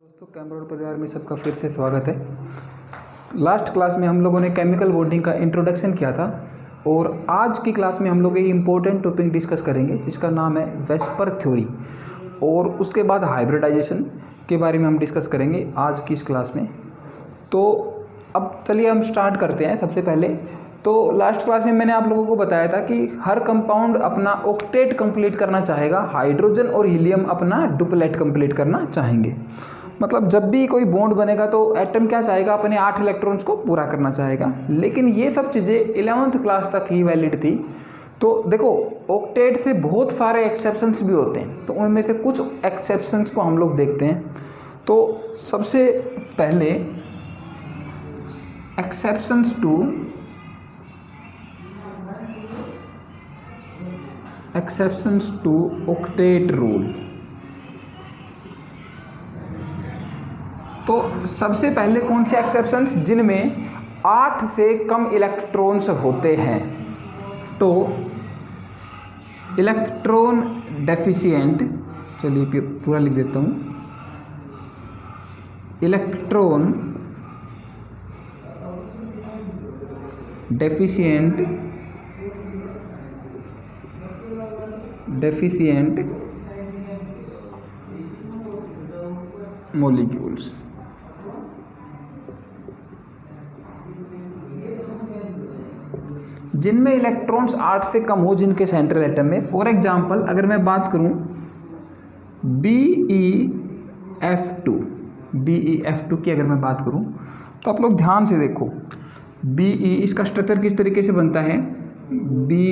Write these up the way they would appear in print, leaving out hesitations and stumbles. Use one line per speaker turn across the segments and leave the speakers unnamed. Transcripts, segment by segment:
दोस्तों कैमरोड परिवार में सबका फिर से स्वागत है। लास्ट क्लास में हम लोगों ने केमिकल बॉन्डिंग का इंट्रोडक्शन किया था और आज की क्लास में हम लोग एक इम्पोर्टेंट टॉपिक डिस्कस करेंगे जिसका नाम है वेस्पर थ्योरी और उसके बाद हाइब्रिडाइजेशन के बारे में हम डिस्कस करेंगे आज की इस क्लास में। तो अब चलिए हम स्टार्ट करते हैं। सबसे पहले तो लास्ट क्लास में मैंने आप लोगों को बताया था कि हर कंपाउंड अपना ऑक्टेट कंप्लीट करना चाहेगा, हाइड्रोजन और हीलियम अपना डुप्लेट कंप्लीट करना चाहेंगे। मतलब जब भी कोई बॉन्ड बनेगा तो एटम क्या चाहेगा, अपने 8 इलेक्ट्रॉन्स को पूरा करना चाहेगा। लेकिन ये सब चीज़ें 11th क्लास तक ही वैलिड थी। तो देखो ऑक्टेट से बहुत सारे एक्सेप्शंस भी होते हैं, तो उनमें से कुछ एक्सेप्शंस को हम लोग देखते हैं। तो सबसे पहले एक्सेप्शंस टू ऑक्टेट रूल। तो सबसे पहले कौन से एक्सेप्शंस जिनमें 8 से कम इलेक्ट्रॉन्स होते हैं। तो इलेक्ट्रॉन डेफिशिएंट, चलिए पूरा लिख देता हूँ, इलेक्ट्रॉन डेफिशिएंट मॉलिक्यूल्स। जिनमें इलेक्ट्रॉन्स 8 से कम हो जिनके सेंट्रल एटम में। फॉर एग्जांपल अगर मैं बात करूं BeF2 की अगर मैं बात करूं तो आप लोग ध्यान से देखो, Be इसका स्ट्रक्चर किस तरीके से बनता है, Be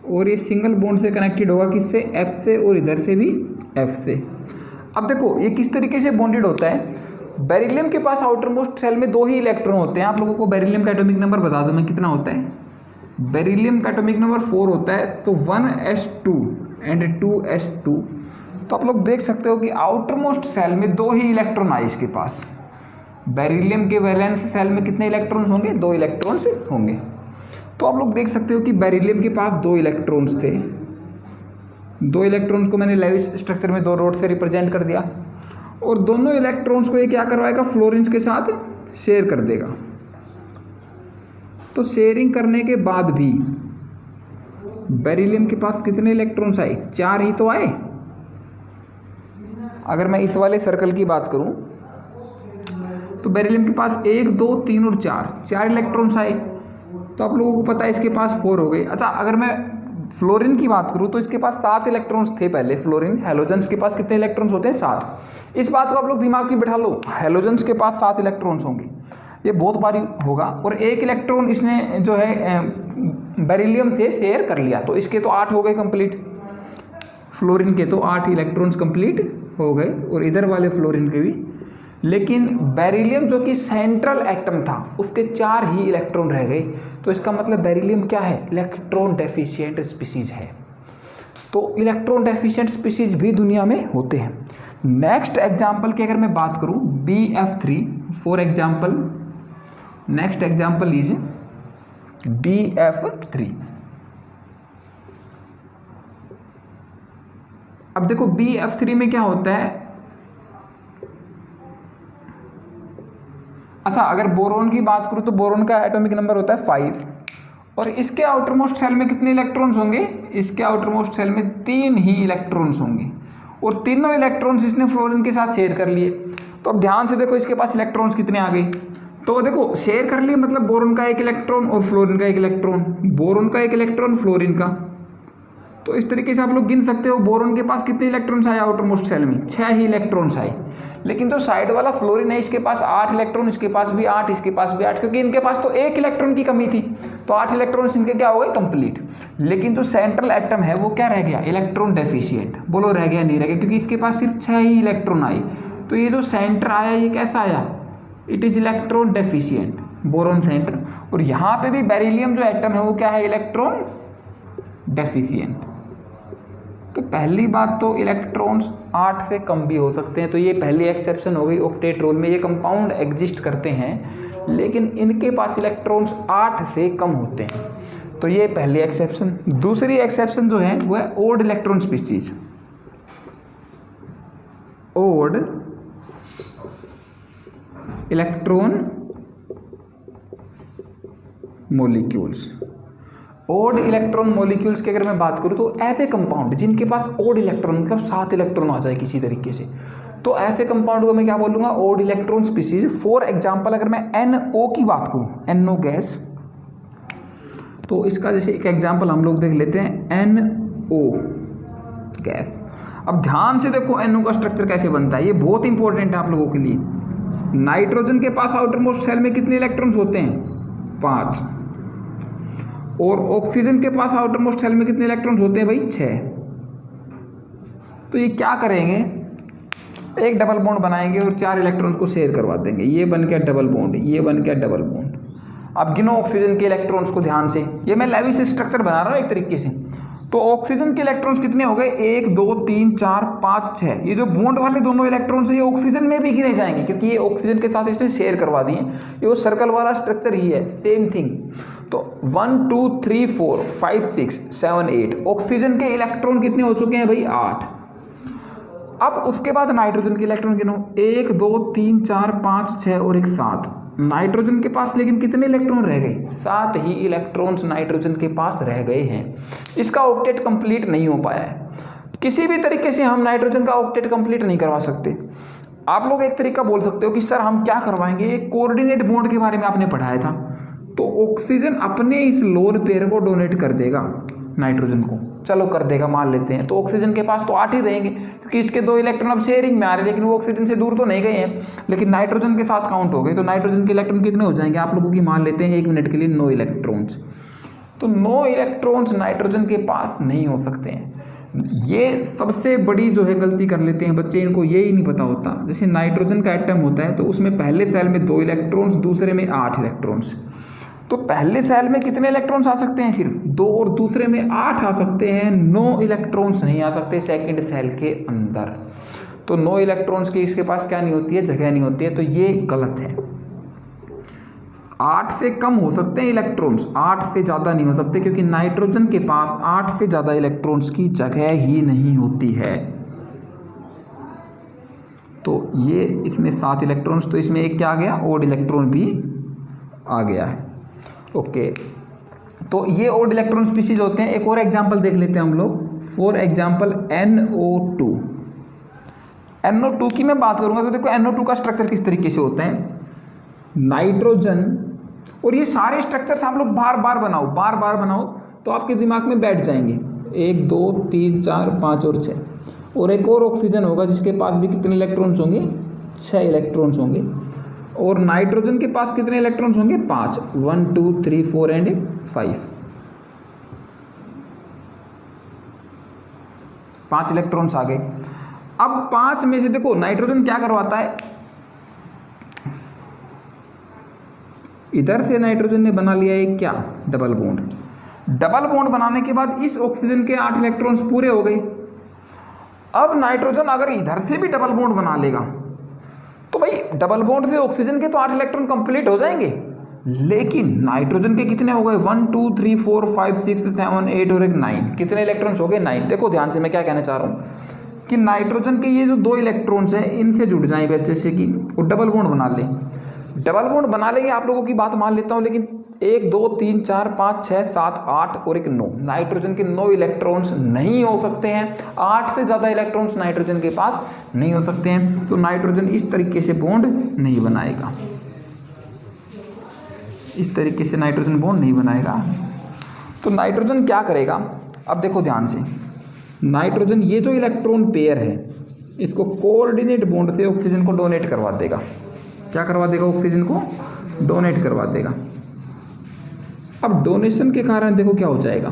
और ये सिंगल बॉन्ड से कनेक्टेड होगा किससे, F से, और इधर से भी F से। अब देखो ये किस तरीके से बॉन्डेड होता है। बेरिलियम के पास आउटर मोस्ट सेल में 2 ही इलेक्ट्रॉन होते हैं। आप लोगों को बेरिलियम का एटॉमिक नंबर बता दूं मैं कितना होता है। बेरिलियम का एटॉमिक नंबर 4 होता है, तो 1s2 एंड 2s2। तो आप लोग देख सकते हो कि आउटर मोस्ट सेल में 2 ही इलेक्ट्रॉन आए इसके पास। बेरिलियम के वैलेंस सेल में कितने इलेक्ट्रॉन्स होंगे, 2 इलेक्ट्रॉन्स होंगे। तो आप लोग देख सकते हो कि बेरिलियम के पास 2 इलेक्ट्रॉन्स थे। 2 इलेक्ट्रॉन्स को मैंने लेविस स्ट्रक्चर में 2 रॉड से रिप्रेजेंट कर दिया और दोनों इलेक्ट्रॉन्स को ये क्या करवाएगा, फ्लोरीन्स के साथ शेयर कर देगा। तो शेयरिंग करने के बाद भी बेरिलियम के पास कितने इलेक्ट्रॉन्स आए, 4 ही तो आए। अगर मैं इस वाले सर्कल की बात करूं तो बेरिलियम के पास 1 2 3 और 4 इलेक्ट्रॉन्स आए। तो आप लोगों को पता है इसके पास 4 हो गए। अच्छा अगर मैं फ्लोरीन की बात करूं तो इसके पास 7 इलेक्ट्रॉन्स थे पहले। फ्लोरीन हैलोजेंस के पास कितने इलेक्ट्रॉन्स होते हैं, 7। इस बात को आप लोग दिमाग में बिठा लो, हैलोजेंस के पास 7 इलेक्ट्रॉन्स होंगे। ये बहुत बारी होगा। और 1 इलेक्ट्रॉन इसने जो है बेरिलियम से शेयर कर लिया, तो इसके तो 8 हो गए कंप्लीट। फ्लोरीन के तो 8 इलेक्ट्रॉन्स कंप्लीट हो गए और इधर वाले फ्लोरीन के भी। लेकिन बेरिलियम जो कि सेंट्रल एटम था उसके 4 ही इलेक्ट्रॉन रह गए। तो इसका मतलब बेरिलियम क्या है, इलेक्ट्रॉन डेफिशिएंट स्पीसीज है। तो इलेक्ट्रॉन डेफिशिएंट स्पीसीज भी दुनिया में होते हैं। नेक्स्ट एग्जांपल की अगर मैं बात करूं BF3 for example, next example लीजिए BF3। अब देखो BF3 में क्या होता है। अच्छा अगर बोरोन की बात करूं तो बोरोन का एटॉमिक नंबर होता है 5 और इसके आउटर मोस्ट सेल में कितने इलेक्ट्रॉन्स होंगे, इसके आउटर मोस्ट सेल में 3 ही इलेक्ट्रॉन्स होंगे और तीनों इलेक्ट्रॉन्स इसने फ्लोरीन के साथ शेयर कर लिए। तो अब ध्यान से देखो इसके पास इलेक्ट्रॉन्स कितने आ गए। तो देखो शेयर कर लिए मतलब बोरोन का 1 इलेक्ट्रॉन और फ्लोरीन का 1 इलेक्ट्रॉन, बोरोन का 1 इलेक्ट्रॉन, फ्लोरीन का। तो इस तरीके से आप लोग गिन सकते हो बोरोन के पास कितने इलेक्ट्रॉन्स आए आउटर मोस्ट सेल में, 6 ही इलेक्ट्रॉन्स आए। लेकिन जो साइड वाला फ्लोरीन है इसके पास 8 इलेक्ट्रॉन, इसके पास भी 8, इसके पास भी 8, क्योंकि इनके पास तो 1 इलेक्ट्रॉन की कमी थी। तो 8 इलेक्ट्रॉन्स इनके क्या हो गए, कंप्लीट। लेकिन जो सेंट्रल एटम है वो क्या रह गया, इलेक्ट्रॉन डेफिशिएंट। बोलो रह गया नहीं रह गया, क्योंकि इसके पास सिर्फ 6 ही इलेक्ट्रॉन आए। तो ये जो सेंटर आया ये कैसा आया, it is electron deficient, boron centre. और यहाँ पे भी बेरिलियम जो एटम है वो क्या है, इलेक्ट्रॉन डेफिशिएंट। तो पहली बात तो इलेक्ट्रॉन्स 8 से कम भी हो सकते हैं। तो ये पहली एक्सेप्शन हो गई ऑक्टेट रूल में। ये कंपाउंड एग्जिस्ट करते हैं लेकिन इनके पास इलेक्ट्रॉन्स 8 से कम होते हैं। तो ये पहली एक्सेप्शन। दूसरी एक्सेप्शन जो है वो है odd electron species. Odd electron molecules. Odd electron molecules की अगर मैं बात करूं तो ऐसे कंपाउंड जिनके पास ओड इलेक्ट्रॉन मतलब 7 इलेक्ट्रॉन आ जाए किसी तरीके से, तो ऐसे कंपाउंड को मैं क्या बोलूंगा, odd electron species. For example अगर मैं NO की बात करूं, NO गैस, तो इसका जैसे एक एग्जांपल हम लोग देख लेते हैं, NO गैस। अब ध्यान से देखो NO का स्ट्रक्चर कैसे बनता है, ये बहुत इंपॉर्टेंट है आप लोगों के लिए। नाइट्रोजन के पास आउटर मोस्ट शेल में कितने इलेक्ट्रॉन्स होते हैं, 5, और ऑक्सीजन के पास आउटर मोस्ट शेल में कितने इलेक्ट्रॉन्स होते हैं भाई, 6। तो ये क्या करेंगे, एक डबल बॉन्ड बनाएंगे और 4 इलेक्ट्रॉन्स को शेयर करवा देंगे, ये बन गया डबल बॉन्ड, ये बन गया डबल बॉन्ड। अब गिनो ऑक्सीजन के इलेक्ट्रॉन्स को ध्यान से, ये मैं लेविस स्ट्रक्चर बना रहा हूँ एक तरीके से। तो ऑक्सीजन के इलेक्ट्रॉन्स कितने हो गए, 1 2 3 4 5 6। ये जो बॉन्ड वाले दोनों इलेक्ट्रॉन्स है ये ऑक्सीजन में भी गिने जाएंगे क्योंकि ये ऑक्सीजन के साथ इसने शेयर करवा दिए। ये वो सर्कल वाला स्ट्रक्चर ही है, सेम थिंग। तो 1 2 3 4 5 6 7 8 ऑक्सीजन के इलेक्ट्रॉन कितने हो चुके हैं भाई, 8। अब उसके बाद नाइट्रोजन के इलेक्ट्रॉन गिनो, 1 2 3 4 5 6 और एक 7। नाइट्रोजन के पास लेकिन कितने इलेक्ट्रॉन रह गए, 7 ही इलेक्ट्रॉन्स नाइट्रोजन के पास रह गए हैं। इसका ऑक्टेट कंप्लीट नहीं हो पाया है। किसी भी तरीके से हम नाइट्रोजन का ऑक्टेट कंप्लीट नहीं करवा सकते। आप लोग एक तरीका बोल सकते हो कि सर हम क्या करवाएंगे, एक कोऑर्डिनेट बॉन्ड के बारे में आपने पढ़ाया था। तो ऑक्सीजन अपने इस लोन पेयर को डोनेट कर देगा नाइट्रोजन को, चलो कर देगा मान लेते हैं। तो ऑक्सीजन के पास तो 8 ही रहेंगे क्योंकि इसके 2 इलेक्ट्रॉन अब शेयरिंग में आ रहे हैं, लेकिन वो ऑक्सीजन से दूर तो नहीं गए हैं, लेकिन नाइट्रोजन के साथ काउंट हो गए। तो नाइट्रोजन के इलेक्ट्रॉन कितने हो जाएंगे आप लोगों की, मान लेते हैं 1 मिनट के लिए 9 इलेक्ट्रॉन्स। तो 9 इलेक्ट्रॉन्स नाइट्रोजन के पास नहीं हो सकते हैं। ये सबसे बड़ी जो है गलती कर लेते हैं बच्चे, इनको यही नहीं पता होता। जैसे नाइट्रोजन का एटम होता है तो उसमें पहले सेल में 2 इलेक्ट्रॉन्स, दूसरे में 8 इलेक्ट्रॉन्स। तो पहले सेल में कितने इलेक्ट्रॉन्स आ सकते हैं, सिर्फ 2, और दूसरे में 8 आ सकते हैं। 9 इलेक्ट्रॉन्स नहीं आ सकते सेकंड सेल के अंदर। तो 9 इलेक्ट्रॉन्स की इसके पास क्या नहीं होती है, जगह नहीं होती है। तो ये गलत है। 8 से कम हो सकते हैं इलेक्ट्रॉन्स, 8 से ज़्यादा नहीं हो सकते, क्योंकि नाइट्रोजन के पास 8 से ज़्यादा इलेक्ट्रॉन्स की जगह ही नहीं होती है। तो ये इसमें 7 इलेक्ट्रॉन्स, तो इसमें एक क्या आ गया, ओड इलेक्ट्रॉन भी आ गया है। ओके, तो ये ओड इलेक्ट्रॉन स्पीसीज होते हैं। एक और एग्जांपल देख लेते हैं हम लोग। For example NO2। NO2 की मैं बात करूंगा तो देखो NO2 का स्ट्रक्चर किस तरीके से होता है, नाइट्रोजन, और ये सारे स्ट्रक्चर्स आप लोग बार बार बनाओ तो आपके दिमाग में बैठ जाएंगे। 1 2 3 4 5 और 6, और एक और ऑक्सीजन होगा जिसके पास भी कितने इलेक्ट्रॉन्स होंगे, 6 इलेक्ट्रॉन्स होंगे। और नाइट्रोजन के पास कितने इलेक्ट्रॉन्स होंगे, 5, 1 2 3 4 एंड 5, 5 इलेक्ट्रॉन्स आ गए। अब 5 में से देखो नाइट्रोजन क्या करवाता है, इधर से नाइट्रोजन ने बना लिया एक क्या, डबल बॉन्ड। डबल बॉन्ड बनाने के बाद इस ऑक्सीजन के 8 इलेक्ट्रॉन्स पूरे हो गए। अब नाइट्रोजन अगर इधर से भी डबल बॉन्ड बना लेगा तो भाई डबल बॉन्ड से ऑक्सीजन के तो 8 इलेक्ट्रॉन कंप्लीट हो जाएंगे, लेकिन नाइट्रोजन के कितने हो गए, 1 2 3 4 5 6 7 8 और एक 9। कितने इलेक्ट्रॉन्स हो गए, 9। देखो ध्यान से मैं क्या कहना चाह रहा हूँ कि नाइट्रोजन के ये जो 2 इलेक्ट्रॉन्स हैं इनसे जुड़ जाएं बस, जैसे कि वो डबल बॉन्ड बना लें। डबल बॉन्ड बना लेंगे, आप लोगों की बात मान लेता हूँ, लेकिन 1 2 3 4 5 6 7 8 और एक 9, नाइट्रोजन के 9 इलेक्ट्रॉन्स नहीं हो सकते हैं। 8 से ज़्यादा इलेक्ट्रॉन्स नाइट्रोजन के पास नहीं हो सकते हैं। तो नाइट्रोजन इस तरीके से बॉन्ड नहीं बनाएगा, इस तरीके से नाइट्रोजन बॉन्ड नहीं बनाएगा। तो नाइट्रोजन क्या करेगा, अब देखो ध्यान से, नाइट्रोजन ये जो इलेक्ट्रॉन पेयर है इसको कोऑर्डिनेट बॉन्ड से ऑक्सीजन को डोनेट करवा देगा। क्या करवा देगा, ऑक्सीजन को डोनेट करवा देगा। अब डोनेशन के कारण देखो क्या हो जाएगा,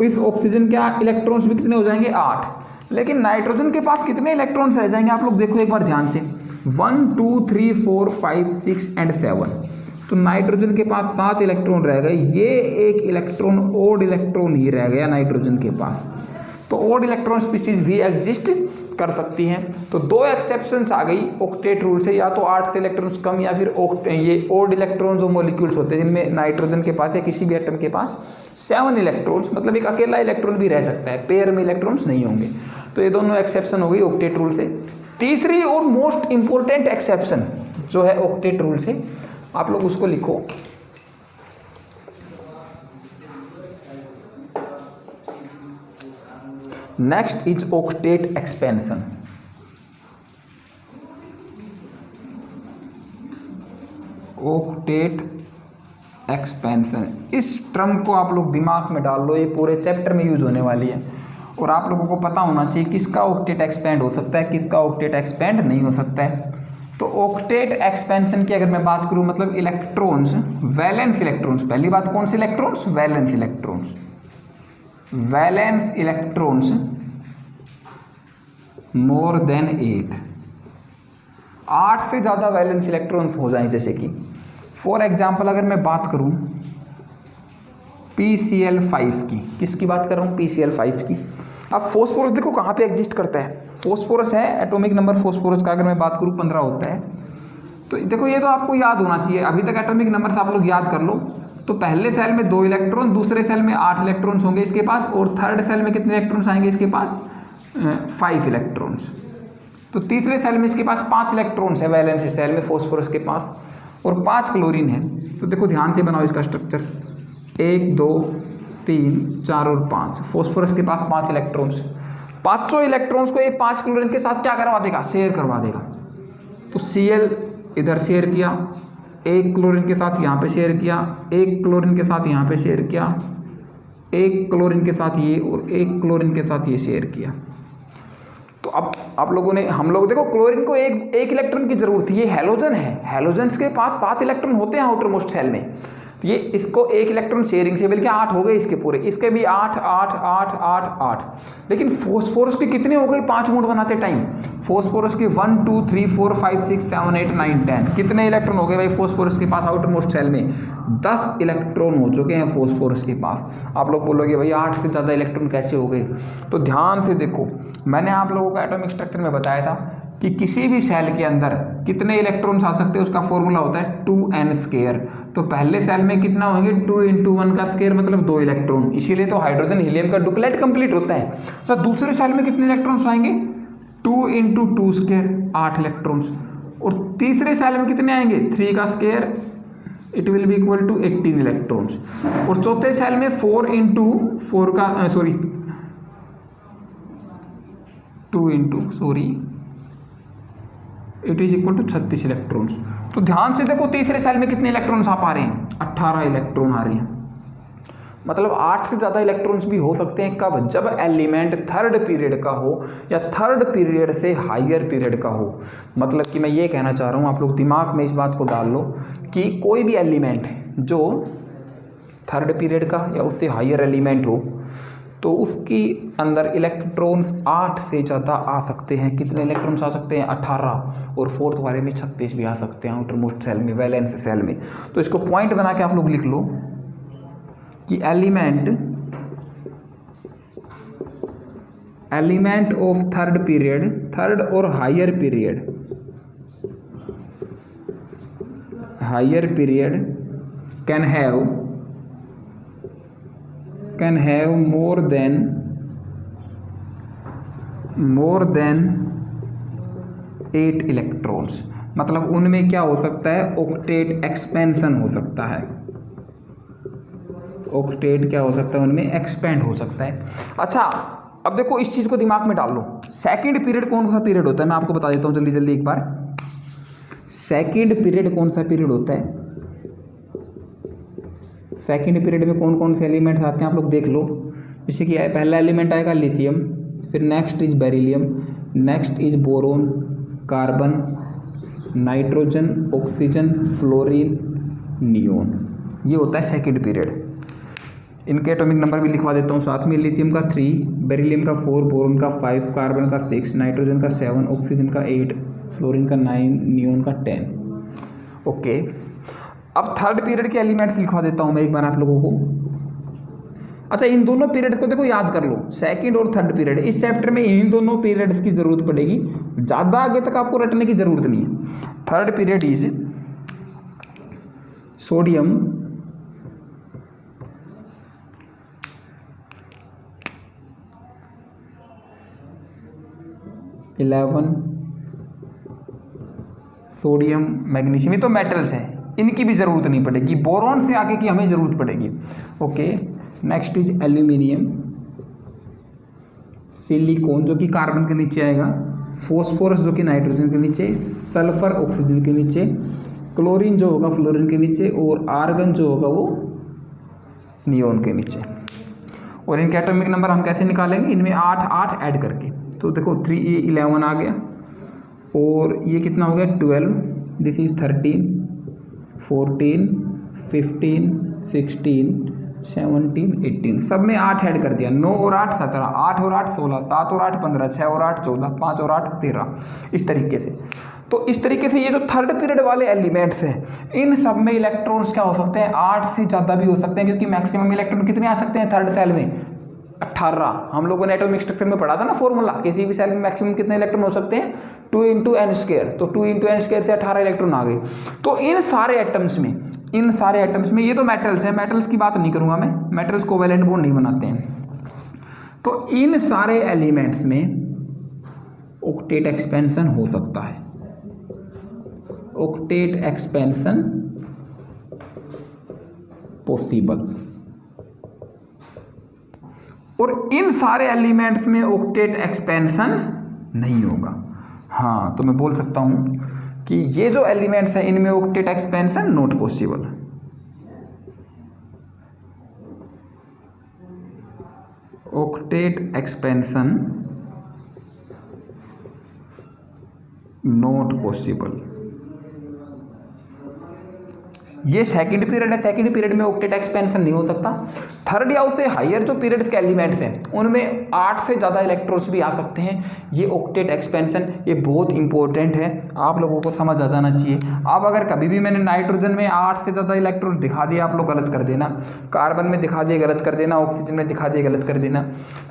इस ऑक्सीजन के इलेक्ट्रॉन्स भी कितने हो जाएंगे, 8, लेकिन नाइट्रोजन के पास कितने इलेक्ट्रॉन्स रह जाएंगे, आप लोग देखो एक बार ध्यान से, 1 2 3 4 5 6 एंड 7। तो नाइट्रोजन के पास 7 इलेक्ट्रॉन रह गए। ये एक इलेक्ट्रॉन ओड इलेक्ट्रॉन ही रह गया नाइट्रोजन के पास। तो ओड इलेक्ट्रॉन स्पीसीज भी एग्जिस्ट कर सकती हैं। तो 2 एक्सेप्शंस आ गई ऑक्टेट रूल से, या तो 8 से इलेक्ट्रॉन्स कम, या फिर ये ओड इलेक्ट्रॉन्स जो मॉलिक्यूल्स होते हैं जिनमें नाइट्रोजन के पास या किसी भी एटम के पास 7 इलेक्ट्रॉन्स, मतलब एक अकेला इलेक्ट्रॉन भी रह सकता है, पेयर में इलेक्ट्रॉन्स नहीं होंगे। तो ये दोनों एक्सेप्शन हो गई ऑक्टेट रूल से। तीसरी और मोस्ट इंपॉर्टेंट एक्सेप्शन जो है ऑक्टेट रूल से, आप लोग उसको लिखो। Next is octet expansion. Octet expansion, इस टर्म को आप लोग दिमाग में डाल लो, ये पूरे चैप्टर में यूज होने वाली है और आप लोगों को पता होना चाहिए किसका ऑक्टेट एक्सपेंड हो सकता है, किसका ऑक्टेट एक्सपेंड नहीं हो सकता है। तो ऑक्टेट एक्सपेंशन की अगर मैं बात करूं, मतलब इलेक्ट्रॉन्स, वैलेंस इलेक्ट्रॉन्स, पहली बात कौन से electrons, valence electrons, valence electrons more than 8 से ज़्यादा वैलेंस इलेक्ट्रॉन्स हो जाएं, जैसे कि फॉर एग्जाम्पल अगर मैं बात करूं PCl5 की, किसकी बात कर रहा हूं, PCl5 की। अब फॉस्फोरस देखो कहाँ पे एग्जिस्ट करता है, फॉस्फोरस है, एटॉमिक नंबर फॉस्फोरस का अगर मैं बात करूं 15 होता है। तो देखो ये तो आपको याद होना चाहिए, अभी तक एटॉमिक नंबर से आप लोग याद कर लो। तो पहले सेल में 2 इलेक्ट्रॉन, दूसरे सेल में 8 इलेक्ट्रॉन्स होंगे इसके पास, और थर्ड सेल में कितने इलेक्ट्रॉन्स आएंगे इसके पास, 5 इलेक्ट्रॉन्स। तो तीसरे सेल में इसके पास 5 इलेक्ट्रॉन्स है, वैलेंसी सेल में फॉस्फोरस के पास, और 5 क्लोरीन है। तो देखो ध्यान से बनाओ इसका स्ट्रक्चर, 1 2 3 4 और 5, फॉस्फोरस के पास 5 इलेक्ट्रॉन्स, पाँचों इलेक्ट्रॉन्स को ये 5 क्लोरीन के साथ क्या करवा देगा, शेयर करवा देगा। तो Cl इधर शेयर किया, 1 क्लोरीन के साथ यहाँ पे शेयर किया, 1 क्लोरीन के साथ यहाँ पे शेयर किया, 1 क्लोरीन के साथ ये, और 1 क्लोरीन के साथ ये शेयर किया। तो अब आप लोगों ने, हम लोग देखो क्लोरीन को एक इलेक्ट्रॉन की जरूरत है, ये हैलोजन है, हैलोजन्स के पास 7 इलेक्ट्रॉन होते हैं आउटर मोस्ट सेल में। तो ये इसको 1 इलेक्ट्रॉन शेयरिंग से बल्कि 8 हो गए इसके पूरे, इसके भी 8 8 8 8 8। लेकिन फॉस्फोरस के कितने हो गए 5 मूड बनाते टाइम, फॉस्फोरस के 1 2 3 4 5 6 7 8 9 10, कितने इलेक्ट्रॉन हो गए भाई फॉस्फोरस के पास आउटर मोस्ट सेल में, 10 इलेक्ट्रॉन हो चुके हैं फॉस्फोरस के पास। आप लोग बोलोगे भाई 8 से ज़्यादा इलेक्ट्रॉन कैसे हो गए, तो ध्यान से देखो, मैंने आप लोगों को एटॉमिक स्ट्रक्चर में बताया था कि किसी भी सेल के अंदर कितने इलेक्ट्रॉन्स आ सकते हैं, उसका फॉर्मूला होता है 2n²। तो पहले सेल में कितना होंगे, 2 × 1 का स्क्वायर मतलब 2 इलेक्ट्रॉन, इसीलिए तो हाइड्रोजन हीलियम का डुप्लेट कंप्लीट होता है। सर दूसरे सेल में कितने इलेक्ट्रॉन्स आएंगे, 2 × 2² 8 इलेक्ट्रॉन्स, और तीसरे सेल में कितने आएंगे, 3 का square, it will be equal to 18 electrons, और चौथे सेल में 4 × 4 का 2 × it is equal to 36 electrons. तो ध्यान से देखो तीसरे सेल में कितने इलेक्ट्रॉन्स आ पा रहे हैं, 18 इलेक्ट्रॉन आ रहे हैं। मतलब 8 से ज़्यादा इलेक्ट्रॉन्स भी हो सकते हैं, कब, जब एलिमेंट थर्ड पीरियड का हो या थर्ड पीरियड से हायर पीरियड का हो। मतलब कि मैं ये कहना चाह रहा हूँ, आप लोग दिमाग में इस बात को डाल लो कि कोई भी एलिमेंट जो थर्ड पीरियड का या उससे हायर एलिमेंट हो, तो उसकी अंदर इलेक्ट्रॉन्स 8 से ज़्यादा आ सकते हैं। कितने इलेक्ट्रॉन्स आ सकते हैं, 18, और फोर्थ वाले में 36 भी आ सकते हैं आउटर मोस्ट सेल में, वैलेंस सेल में। तो इसको पॉइंट बना के आप लोग लिख लो कि element of third period, third और higher period can have more than 8 electrons. मतलब उनमें क्या हो सकता है, ऑक्टेट एक्सपेंशन हो सकता है, ऑक्टेट क्या हो सकता है, उनमें एक्सपेंड हो सकता है। अच्छा अब देखो इस चीज़ को दिमाग में डाल लो, सेकेंड पीरियड कौन सा पीरियड होता है, मैं आपको बता देता हूँ जल्दी जल्दी एक बार। सेकेंड पीरियड कौन सा पीरियड होता है, सेकेंड पीरियड में कौन कौन से एलिमेंट्स आते हैं आप लोग देख लो। जैसे कि पहला एलिमेंट आएगा लिथियम, फिर next is beryllium, next is boron, carbon, nitrogen, oxygen, fluorine, neon. ये होता है सेकेंड पीरियड। इनके एटॉमिक नंबर भी लिखवा देता हूँ साथ में, लिथियम का 3, बेरिलियम का 4, बोरोन का 5, कार्बन का 6, नाइट्रोजन का 7, ऑक्सीजन का 8, फ्लोरीन का 9, नियोन का 10। ओके, अब थर्ड पीरियड के एलिमेंट्स लिखवा देता हूं मैं एक बार आप लोगों को। अच्छा इन दोनों पीरियड्स को देखो याद कर लो, सेकंड और थर्ड पीरियड, इस चैप्टर में इन दोनों पीरियड्स की जरूरत पड़ेगी, ज़्यादा आगे तक आपको रटने की जरूरत नहीं है। Third period is sodium, sodium, magnesium, ये तो मेटल्स हैं, इनकी भी ज़रूरत नहीं पड़ेगी। बोरॉन से आगे की हमें ज़रूरत पड़ेगी। Okay, next is aluminium, silicon जो कि कार्बन के नीचे आएगा, फॉस्फोरस जो कि नाइट्रोजन के नीचे, सल्फर ऑक्सीजन के नीचे, क्लोरीन जो होगा फ्लोरीन के नीचे, और आर्गन जो होगा वो नियोन के नीचे। और इनके एटॉमिक नंबर हम कैसे निकालेंगे, इनमें 8 8 ऐड करके। तो देखो 3 ये 11 आ गया, और ये कितना हो गया 12, दिस इज 13, 14, 15, 16, 17, 18, सब में 8 ऐड कर दिया। 9 और 8 17, 8 और 8 16, 7 और 8 15, 6 और 8 14, 5 और 8 13, इस तरीके से। तो इस तरीके से ये जो थर्ड पीरियड वाले एलिमेंट्स हैं, इन सब में इलेक्ट्रॉन्स क्या हो सकते हैं, 8 से ज़्यादा भी हो सकते हैं, क्योंकि मैक्सिमम इलेक्ट्रॉन कितने आ सकते हैं थर्ड सेल में, 18। हम लोगों ने एटॉमिक स्ट्रक्चर में पढ़ा था ना फॉर्मूला, किसी भी सेल में मैक्सिमम कितने इलेक्ट्रॉन हो सकते हैं, 2 × n²। तो 2 × n² से 18 इलेक्ट्रॉन आ गए। तो इन सारे एटम्स में ये तो मेटल्स हैं, मेटल्स की बात नहीं करूंगा मैं, मेटल्स कोवेलेंट बॉन्ड नहीं बनाते हैं। तो इन सारे एलिमेंट्स में ऑक्टेट एक्सपेंशन हो सकता है, ऑक्टेट एक्सपेंशन पॉसिबल। और इन सारे एलिमेंट्स में ऑक्टेट एक्सपेंशन नहीं होगा। हाँ, तो मैं बोल सकता हूं कि ये जो एलिमेंट्स हैं इनमें octet expansion not possible. Octet expansion not possible. ये सेकंड पीरियड है, सेकंड पीरियड में ऑक्टेट एक्सपेंशन नहीं हो सकता। थर्ड या उससे हायर जो पीरियड्स के एलिमेंट्स हैं उनमें 8 से ज़्यादा इलेक्ट्रॉन्स भी आ सकते हैं। ये ऑक्टेट एक्सपेंशन ये बहुत इंपॉर्टेंट है, आप लोगों को समझ आ जाना चाहिए। अब अगर कभी भी मैंने नाइट्रोजन में 8 से ज़्यादा इलेक्ट्रॉन दिखा दिया, आप लोग गलत कर देना, कार्बन में दिखा दिए गलत कर देना, ऑक्सीजन में दिखा दिए गलत कर देना।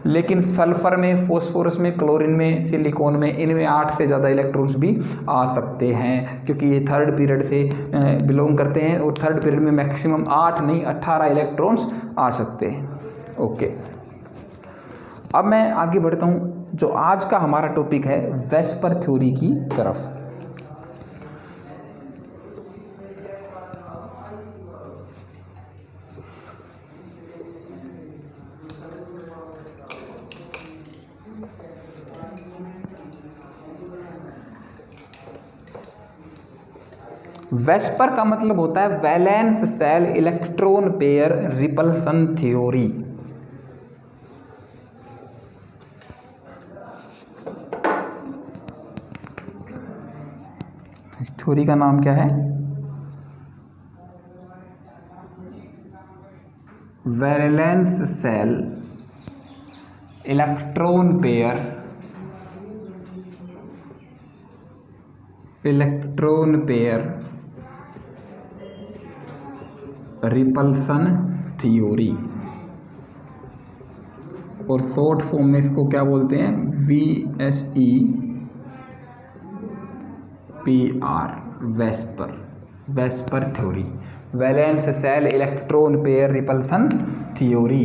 लेकिन सल्फर में, फॉस्फोरस में, क्लोरीन में, सिलिकॉन में, इनमें 8 से ज़्यादा इलेक्ट्रॉन्स भी आ सकते हैं, क्योंकि ये थर्ड पीरियड से बिलोंग करते हैं। और थर्ड पीरियड में मैक्सिमम 8 नहीं 18 इलेक्ट्रॉन्स आ सकते हैं। ओके, अब मैं आगे बढ़ता हूँ, जो आज का हमारा टॉपिक है वेस्पर थ्योरी की तरफ। वेस्पर का मतलब होता है valence shell electron pair repulsion theory. Theory का नाम क्या है, valence shell electron pair repulsion theory, और शॉर्ट फॉर्म में इसको क्या बोलते हैं, VSEPR, VSEPR theory, valence shell electron pair repulsion theory.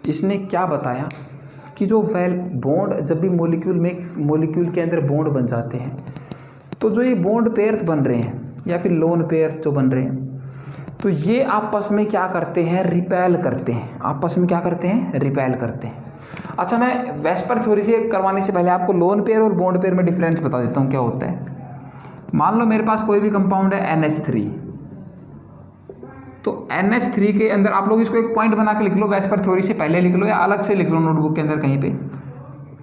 इसने क्या बताया कि जो बॉन्ड जब भी मॉलिक्यूल के अंदर बॉन्ड बन जाते हैं, तो जो ये बॉन्ड पेयर्स बन रहे हैं या फिर लोन पेयर्स जो बन रहे हैं, तो ये आपस में क्या करते हैं, रिपेल करते हैं। आपस में क्या करते हैं, रिपेल करते हैं। अच्छा, मैं वेस्पर थ्योरी से करवाने से पहले आपको लोन पेयर और बॉन्ड पेयर में डिफरेंस बता देता हूँ क्या होता है। मान लो मेरे पास कोई भी कंपाउंड है NH3, तो NH3 के अंदर आप लोग इसको एक पॉइंट बना के लिख लो, वेस्पर थ्योरी से पहले लिख लो या अलग से लिख लो नोटबुक के अंदर कहीं पे।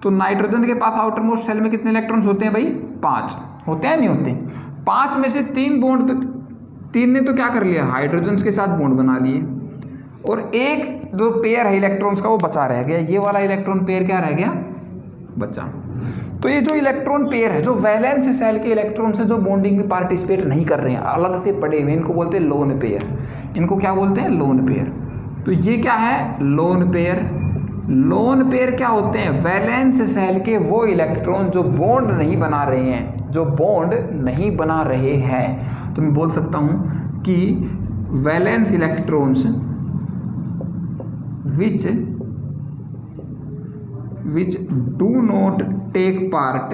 तो नाइट्रोजन के पास आउटर मोस्ट शेल में कितने इलेक्ट्रॉन्स होते हैं भाई, 5 होते हैं, नहीं होते। 5 में से 3 बॉन्ड, 3 ने तो क्या कर लिया, हाइड्रोजन के साथ बॉन्ड बना लिए, और एक जो पेयर है इलेक्ट्रॉन्स का वो बचा रह गया। ये वाला इलेक्ट्रॉन पेयर क्या रह गया, बचा। तो ये जो इलेक्ट्रॉन पेयर है, जो वैलेंस सेल के इलेक्ट्रॉन से जो बॉन्डिंग में पार्टिसिपेट नहीं कर रहे हैं, अलग से पड़े हुए, इनको बोलते हैं लोन पेयर। इनको क्या बोलते हैं, लोन पेयर। तो ये क्या है, लोन पेयर। लोन पेयर क्या होते हैं, वैलेंस सेल के वो इलेक्ट्रॉन जो बॉन्ड नहीं बना रहे हैं, जो बॉन्ड नहीं बना रहे हैं। तो मैं बोल सकता हूं कि valence electrons which which do not take part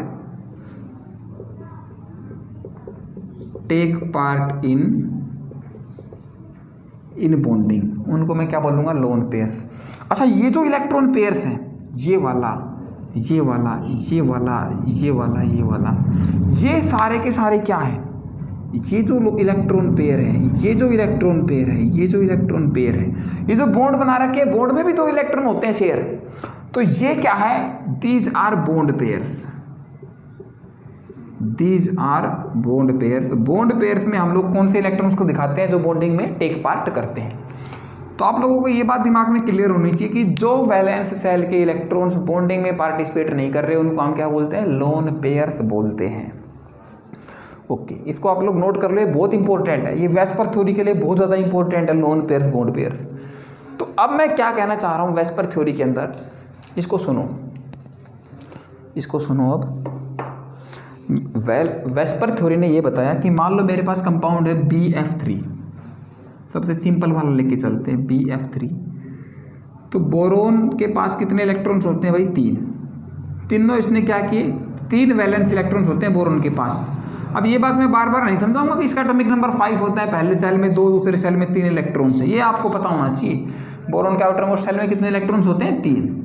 in bonding, उनको मैं क्या बोलूँगा, लोन पेयर्स। अच्छा, ये जो इलेक्ट्रॉन पेयर्स हैं, ये वाला, ये वाला, ये वाला, ये वाला, ये वाला, ये सारे के सारे क्या है, ये जो इलेक्ट्रॉन पेयर है, ये जो इलेक्ट्रॉन पेयर है, ये जो इलेक्ट्रॉन पेयर है, ये जो बॉन्ड बना रखे हैं, बॉन्ड में भी दो इलेक्ट्रॉन होते हैं शेयर, तो ये क्या है, these are bond pairs, these are bond pairs. Bond pairs में हम लोग कौन से इलेक्ट्रॉन्स को दिखाते हैं, जो बॉन्डिंग में टेक पार्ट करते हैं। तो आप लोगों को ये बात दिमाग में क्लियर होनी चाहिए कि जो वैलेंस सेल के इलेक्ट्रॉन्स बॉन्डिंग में पार्टिसिपेट नहीं कर रहे, उनको हम क्या बोलते हैं, लोन पेयर्स बोलते हैं। ओके, इसको आप लोग नोट कर लो, ये बहुत इंपॉर्टेंट है, ये वेस्पर थ्योरी के लिए बहुत ज़्यादा इंपॉर्टेंट है, लोन पेयर्स, बॉन्ड पेयर्स। तो अब मैं क्या कहना चाह रहा हूँ वेस्पर थ्योरी के अंदर, इसको सुनो, इसको सुनो। अब वेस्पर थ्योरी ने ये बताया कि मान लो मेरे पास कंपाउंड है BF3, सबसे सिंपल वाला लेके चलते हैं, BF3। तो बोरोन के पास कितने इलेक्ट्रॉन्स होते हैं भाई, 3। तीनों इसने क्या किए, 3 वैलेंस इलेक्ट्रॉन्स होते हैं बोरोन के पास। अब ये बात मैं बार बार नहीं समझाऊंगा कि इसका एटॉमिक नंबर 5 होता है, पहले सेल में 2, दूसरे सेल में 3 इलेक्ट्रॉन्स है, ये आपको पता होना चाहिए। बोरोन के आउटर मोस्ट सेल में कितने इलेक्ट्रॉन्स होते हैं, 3।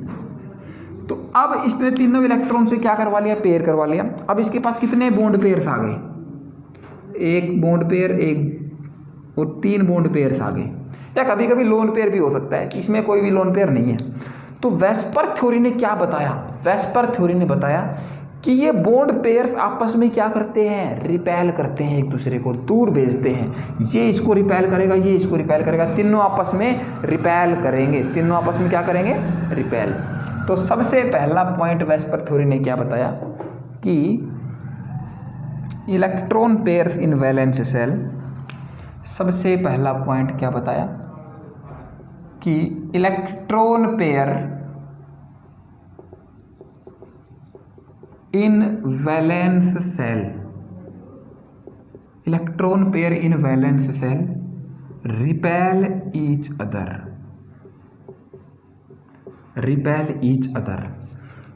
तो अब इसने तीनों इलेक्ट्रॉन से क्या करवा लिया, पेयर करवा लिया। अब इसके पास कितने बॉन्ड पेयर्स आ गए, 1 बॉन्ड पेयर, 1 और 3 बॉन्ड पेयर्स आ गए, या कभी कभी लोन पेयर भी हो सकता है, इसमें कोई भी लोन पेयर नहीं है। तो वेस्पर थ्योरी ने क्या बताया, वेस्पर थ्योरी ने बताया कि ये बॉन्ड पेयर्स आपस में क्या करते हैं, रिपेल करते हैं, एक दूसरे को दूर भेजते हैं। ये इसको रिपेल करेगा, ये इसको रिपेल करेगा, तीनों आपस में रिपेल करेंगे, तीनों आपस में क्या करेंगे, रिपेल। तो सबसे पहला पॉइंट वेस्पर थ्योरी ने क्या बताया कि electron pairs in valence shell, सबसे पहला पॉइंट क्या बताया कि इलेक्ट्रॉन पेयर इन वैलेंस सेल, इलेक्ट्रॉन पेयर इन valence shell repel each other, repel each other.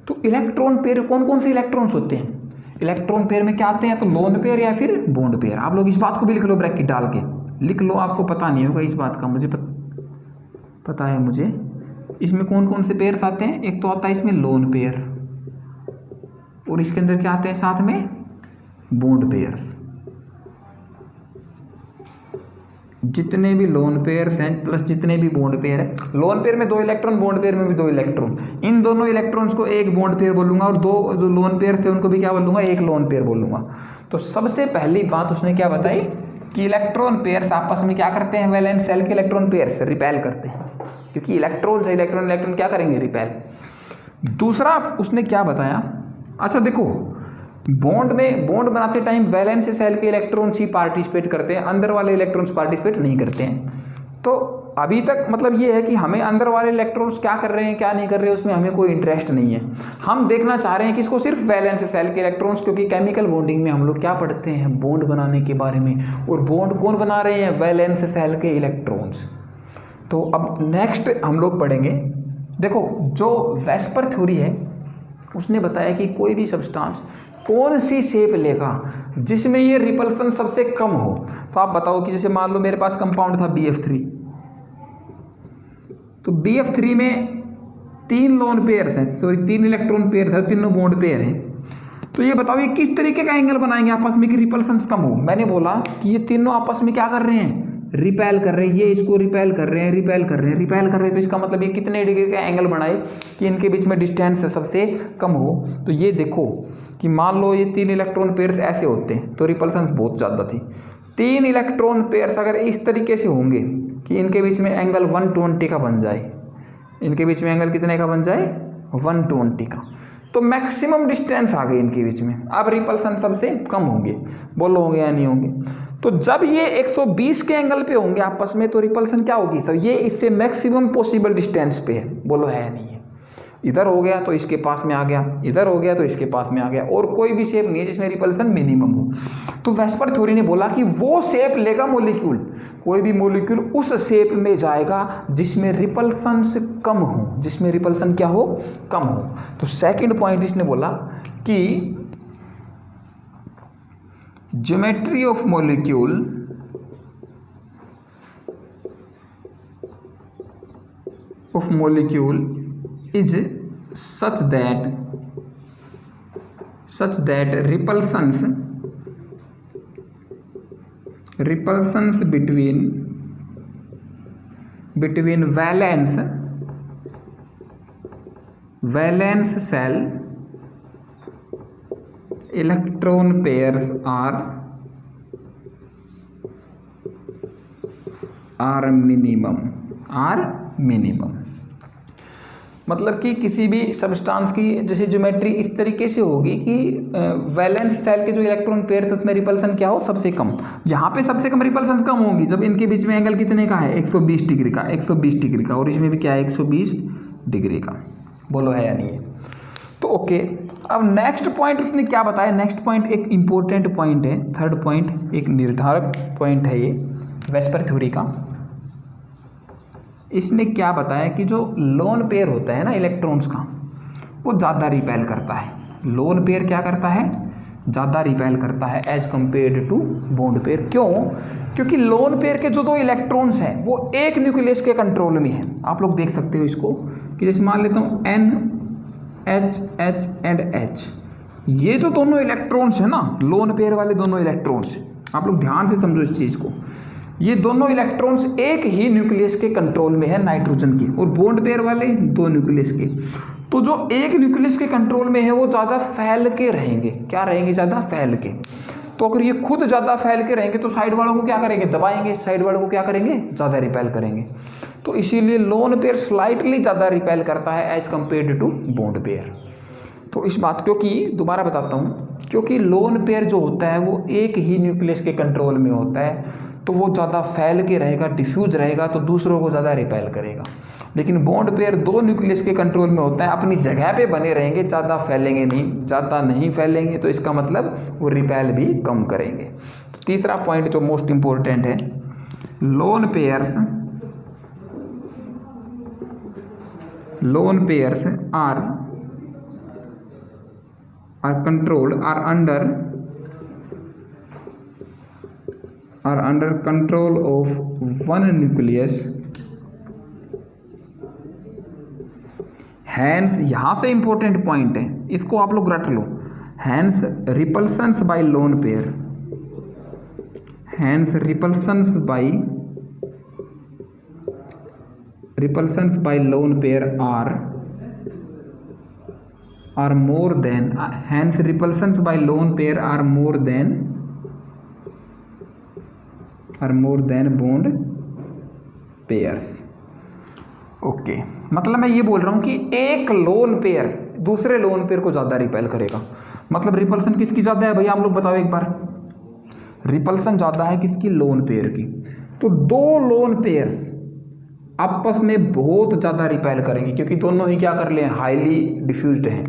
तो इलेक्ट्रॉन पेयर कौन कौन से इलेक्ट्रॉन्स होते हैं, इलेक्ट्रॉन पेयर में क्या आते हैं, तो लोन पेयर या फिर बॉन्ड पेयर। आप लोग इस बात को भी लिख लो, ब्रैकेट डाल के लिख लो, आपको पता नहीं होगा इस बात का, मुझे पता है मुझे। इसमें कौन कौन से पेयर्स आते हैं, एक तो आता है इसमें लोन पेयर, और इसके अंदर क्या आते हैं साथ में, बॉन्ड पेयर्स। जितने भी लोन पेयर्स हैं प्लस जितने भी बॉन्ड पेयर है, लोन पेयर में 2 इलेक्ट्रॉन, बॉन्ड पेयर में भी 2 इलेक्ट्रॉन, इन दोनों इलेक्ट्रॉन्स को एक बॉन्ड पेयर बोलूंगा, और 2 जो लोन पेयर थे उनको भी क्या बोलूंगा, एक लोन पेयर बोलूंगा। तो सबसे पहली बात उसने क्या बताई कि इलेक्ट्रॉन पेयर्स आपस में क्या करते हैं, वैलेंस सेल के इलेक्ट्रॉन पेयर्स रिपेल करते हैं, क्योंकि इलेक्ट्रॉन से इलेक्ट्रॉन क्या करेंगे, रिपेल। दूसरा उसने क्या बताया, अच्छा देखो, बॉन्ड में बॉन्ड बनाते टाइम वैलेंस सेल के इलेक्ट्रॉन्स ही पार्टिसिपेट करते हैं, अंदर वाले इलेक्ट्रॉन्स पार्टिसिपेट नहीं करते हैं। तो अभी तक मतलब ये है कि हमें अंदर वाले इलेक्ट्रॉन्स क्या कर रहे हैं क्या नहीं कर रहे हैं उसमें हमें कोई इंटरेस्ट नहीं है, हम देखना चाह रहे हैं किसको, सिर्फ वैलेंस सेल के इलेक्ट्रॉन्स, क्योंकि केमिकल बॉन्डिंग में हम लोग क्या पढ़ते हैं, बॉन्ड बनाने के बारे में, और बॉन्ड कौन बना रहे हैं, वैलेंस सेल के इलेक्ट्रॉन्स। तो अब नेक्स्ट हम लोग पढ़ेंगे, देखो जो वेस्पर थ्योरी है उसने बताया कि कोई भी सब्सटेंस कौन सी शेप लेगा जिसमें ये रिपल्सन सबसे कम हो। तो आप बताओ कि जैसे मान लो मेरे पास कंपाउंड था BF3, तो BF3 में 3 लोन पेयर्स हैं, सॉरी 3 इलेक्ट्रॉन पेयर है, तीनों बॉन्ड पेयर हैं। तो ये बताओ ये किस तरीके का एंगल बनाएंगे आपस में कि रिपल्सन कम हो। मैंने बोला कि ये तीनों आपस में क्या कर रहे हैं, रिपेल कर रहे हैं, ये इसको रिपेल कर रहे हैं, रिपेल कर रहे हैं, रिपेल कर रहे हैं। तो इसका मतलब ये कितने डिग्री का एंगल बनाए कि इनके बीच में डिस्टेंस सबसे कम हो। तो ये देखो कि मान लो ये 3 इलेक्ट्रॉन पेयर्स ऐसे होते हैं तो रिपल्सन बहुत ज़्यादा थी। 3 इलेक्ट्रॉन पेयर्स अगर इस तरीके से होंगे कि इनके बीच में एंगल 120 का बन जाए, इनके बीच में एंगल कितने का बन जाए, 120 का, तो मैक्सिमम डिस्टेंस आ गई इनके बीच में। अब रिपल्सन सबसे कम होंगे, बोलो होंगे या नहीं होंगे। तो जब ये 120 के एंगल पे होंगे आपस में तो रिपल्सन क्या होगी सब, ये इससे मैक्सिमम पॉसिबल डिस्टेंस पे है, बोलो है या नहीं है। इधर हो गया तो इसके पास में आ गया, इधर हो गया तो इसके पास में आ गया, और कोई भी शेप नहीं है जिसमें रिपल्सन मिनिमम हो। तो वेस्पर थ्योरी ने बोला कि वो शेप लेगा मॉलिक्यूल, कोई भी मॉलिक्यूल उस शेप में जाएगा जिसमें रिपल्सन से कम हो, जिसमें रिपल्सन क्या हो, कम हो। तो सेकंड पॉइंट इसने बोला कि geometry of molecule is such that repulsions between valence shell electron pairs are minimum। मतलब कि किसी भी सब्सटेंस की जैसे ज्योमेट्री इस तरीके से होगी कि वैलेंस सेल के जो इलेक्ट्रॉन पेयर्स उसमें रिपल्सन क्या हो, सबसे कम। यहाँ पे सबसे कम रिपल्सन कम होगी जब इनके बीच में एंगल कितने का है, 120 डिग्री का, 120 डिग्री का, और इसमें भी क्या है, 120 डिग्री का। बोलो है या नहीं है? तो ओके, अब नेक्स्ट पॉइंट उसने क्या बताया। नेक्स्ट पॉइंट एक इंपॉर्टेंट पॉइंट है, थर्ड पॉइंट एक निर्धारक पॉइंट है ये वेस्पर थ्योरी का। इसने क्या बताया कि जो लोन पेयर होता है ना इलेक्ट्रॉन्स का, वो ज़्यादा रिपेल करता है। लोन पेयर क्या करता है, ज़्यादा रिपेल करता है as compared to bond pair. क्यों? क्योंकि लोन पेयर के जो दो इलेक्ट्रॉन्स हैं वो एक न्यूक्लियस के कंट्रोल में है। आप लोग देख सकते हो इसको कि जैसे मान लेता हूँ NH एंड H, ये जो दोनों इलेक्ट्रॉन्स हैं ना, लोन पेयर वाले दोनों इलेक्ट्रॉन्स, आप लोग ध्यान से समझो इस चीज़ को, ये दोनों इलेक्ट्रॉन्स एक ही न्यूक्लियस के कंट्रोल में है, नाइट्रोजन की, और बॉन्ड पेयर वाले दो न्यूक्लियस के। तो जो एक न्यूक्लियस के कंट्रोल में है वो ज़्यादा फैल के रहेंगे। क्या रहेंगे? ज़्यादा फैल के। तो अगर ये खुद ज़्यादा फैल के रहेंगे तो साइड वालों को क्या करेंगे, दबाएंगे, साइड वालों को क्या करेंगे, ज़्यादा रिपेल करेंगे। तो इसीलिए लोन पेयर स्लाइटली ज़्यादा रिपेल करता है as compared to bond pair. तो इस बात, क्योंकि दोबारा बताता हूँ, क्योंकि लोन पेयर जो होता है वो एक ही न्यूक्लियस के कंट्रोल में होता है, तो वो ज़्यादा फैल के रहेगा, डिफ्यूज रहेगा, तो दूसरों को ज़्यादा रिपेल करेगा। लेकिन बॉन्ड पेयर दो न्यूक्लियस के कंट्रोल में होता है, अपनी जगह पे बने रहेंगे, ज़्यादा फैलेंगे नहीं, ज़्यादा नहीं फैलेंगे, तो इसका मतलब वो रिपेल भी कम करेंगे। तो तीसरा पॉइंट जो मोस्ट इम्पोर्टेंट है, lone pairs are controlled, are under control of one nucleus, hence, यहाँ से इंपॉर्टेंट पॉइंट है, इसको आप लोग रट लो, hence repulsions by lone pair, hence repulsions by lone pair are more than, hence repulsions by lone pair are more than bond pairs। Okay, मतलब मैं ये बोल रहा हूँ कि एक लोन पेयर दूसरे लोन पेयर को ज़्यादा रिपेल करेगा। मतलब रिपल्सन किसकी ज़्यादा है भैया, आप लोग बताओ एक बार। रिपल्सन ज़्यादा है किसकी, लोन पेयर की। तो दो लोन पेयर्स आपस में बहुत ज़्यादा रिपेल करेंगे, क्योंकि दोनों ही क्या कर ले, हाईली डिफ्यूज्ड हैं।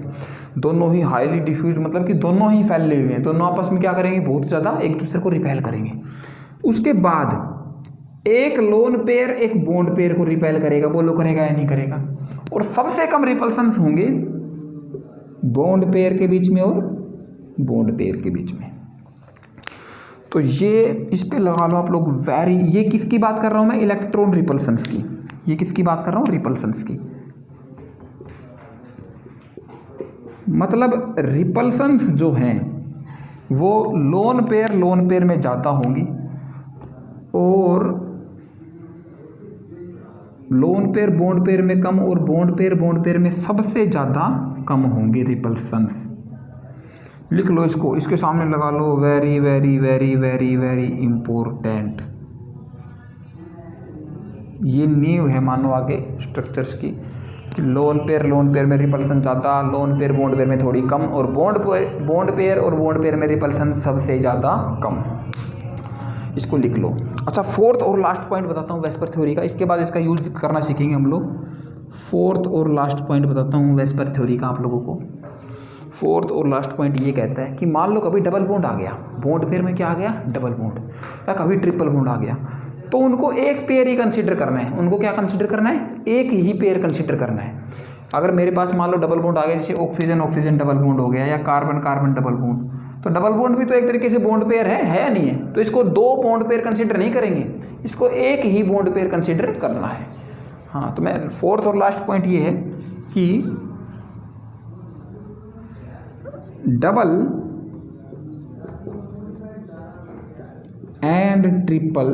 दोनों ही हाईली डिफ्यूज मतलब कि दोनों ही फैले हुए हैं, दोनों आपस में क्या करेंगे, बहुत ज़्यादा एक दूसरे को रिपेल करेंगे। उसके बाद एक लोन पेयर एक बॉन्ड पेयर को रिपेल करेगा। बोलो करेगा या नहीं करेगा? और सबसे कम रिपल्सन्स होंगे बॉन्ड पेयर के बीच में और बॉन्ड पेयर के बीच में। तो ये इस पे लगा लो आप लोग वेरी। ये किसकी बात कर रहा हूँ मैं, इलेक्ट्रॉन रिपल्सन्स की। ये किसकी बात कर रहा हूँ, रिपल्सन्स की। मतलब रिपल्सन्स जो हैं वो लोन पेयर में ज़्यादा होंगी और लोन पेयर बॉन्ड पेयर में कम, और बॉन्ड पेयर में सबसे ज़्यादा कम होंगे रिपल्सन्स। लिख लो इसको, इसके सामने लगा लो, very very very very very important. ये नींव है मानो आगे स्ट्रक्चर्स की, कि लोन पेयर में रिपल्सन ज़्यादा, लोन पेयर बॉन्ड पेयर में थोड़ी कम, और बॉन्ड पेयर में रिपल्सन सबसे ज़्यादा कम। इसको लिख लो। अच्छा, फोर्थ और लास्ट पॉइंट बताता हूँ वेस्पर थ्योरी का, इसके बाद इसका यूज करना सीखेंगे हम लोग। फोर्थ और लास्ट पॉइंट बताता हूँ वेस्पर थ्योरी का आप लोगों को। फोर्थ और लास्ट पॉइंट ये कहता है कि मान लो कभी डबल बॉन्ड आ गया, बॉन्ड पेयर में क्या आ गया, डबल बॉन्ड, या कभी ट्रिपल बॉन्ड आ गया, तो उनको एक पेयर ही कंसीडर करना है। उनको क्या कंसीडर करना है, एक ही पेयर कंसीडर करना है। अगर मेरे पास मान लो डबल बॉन्ड आ गया, जैसे ऑक्सीजन ऑक्सीजन डबल बॉन्ड हो गया, या कार्बन कार्बन डबल बॉन्ड, तो डबल बॉन्ड भी तो एक तरीके से बॉन्ड पेयर है या नहीं है? तो इसको दो बॉन्ड पेयर कंसीडर नहीं करेंगे, इसको एक ही बॉन्ड पेयर कंसीडर करना है। हाँ, तो मैं फोर्थ और लास्ट पॉइंट ये है कि double and triple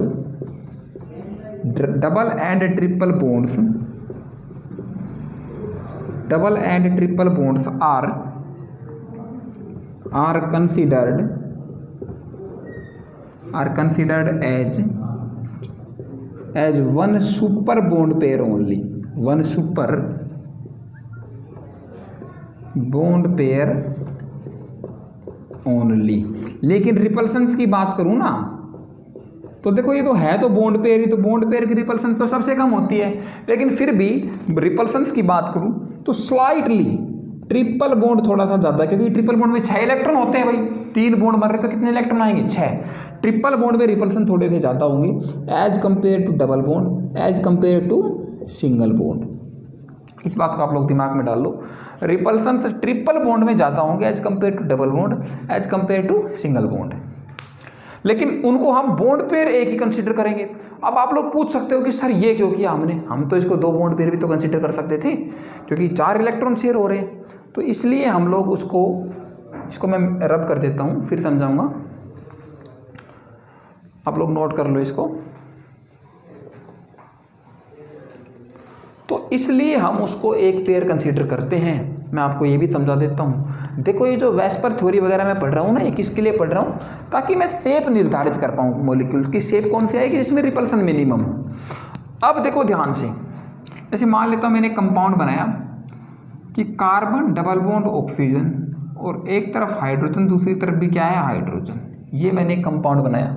bonds are considered as one super bond pair only, one super bond pair only। लेकिन रिपल्सन्स की बात करूं ना, तो देखो ये तो है तो बॉन्ड पेयर ही, तो बॉन्ड पेयर की रिपल्सन तो सबसे कम होती है, लेकिन फिर भी रिपल्सन्स की बात करूं तो स्लाइटली ट्रिपल बॉन्ड थोड़ा सा ज़्यादा, क्योंकि ट्रिपल बॉन्ड में 6 इलेक्ट्रॉन होते हैं भाई, 3 बॉन्ड बन रहे तो कितने इलेक्ट्रॉन आएंगे, 6। ट्रिपल बॉन्ड में रिपल्सन थोड़े से ज़्यादा होंगे as compare to double bond, as compare to single bond. इस बात को आप लोग दिमाग में डाल लो, रिपल्सन ट्रिपल बॉन्ड में ज़्यादा होंगे as compare to double bond, as compare to single bond, लेकिन उनको हम बॉन्ड पेयर एक ही कंसीडर करेंगे। अब आप लोग पूछ सकते हो कि सर ये क्यों किया हमने, हम तो इसको 2 बॉन्ड पेयर भी तो कंसीडर कर सकते थे, क्योंकि 4 इलेक्ट्रॉन शेयर हो रहे हैं, तो इसलिए हम लोग इसको मैं रब कर देता हूँ, फिर समझाऊंगा, आप लोग नोट कर लो इसको। तो इसलिए हम उसको एक पेयर कंसीडर करते हैं। मैं आपको ये भी समझा देता हूँ, देखो ये जो वेस्पर थ्योरी वगैरह मैं पढ़ रहा हूँ ना, ये किसके लिए पढ़ रहा हूँ, ताकि मैं शेप निर्धारित कर पाऊँ मॉलिक्यूल्स की, शेप कौन सी आएगी जिसमें रिपल्सन मिनिमम हो। अब देखो ध्यान से, जैसे मान लेता हूँ मैंने कंपाउंड बनाया कि कार्बन डबल बॉन्ड ऑक्सीजन और एक तरफ हाइड्रोजन, दूसरी तरफ भी क्या है, हाइड्रोजन, ये मैंने एक कंपाउंड बनाया।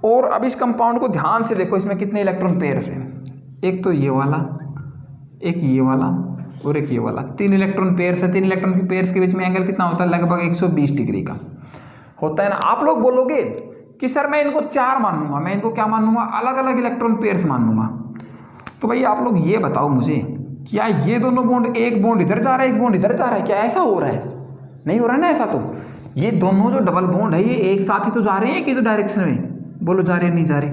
और अब इस कंपाउंड को ध्यान से देखो, इसमें कितने इलेक्ट्रॉन पेयर्स हैं, एक तो ये वाला, एक ये वाला और एक ये वाला, 3 इलेक्ट्रॉन पेयर्स है। 3 इलेक्ट्रॉन के पेयर्स के बीच में एंगल कितना होता है, लगभग 120 डिग्री का होता है ना। आप लोग बोलोगे कि सर मैं इनको 4 मान लूंगा, मैं इनको क्या मान लूंगा, अलग अलग इलेक्ट्रॉन पेयर्स मान लूंगा। तो भाई आप लोग ये बताओ मुझे, क्या ये दोनों बॉन्ड, एक बॉन्ड इधर जा रहा है एक बॉन्ड इधर जा रहा है, क्या ऐसा हो रहा है, नहीं हो रहा है ना ऐसा। तो ये दोनों जो डबल बॉन्ड है ये एक साथ ही तो जा रहे हैं कि तो डायरेक्शन में, बोलो जा रहे नहीं जा रहे।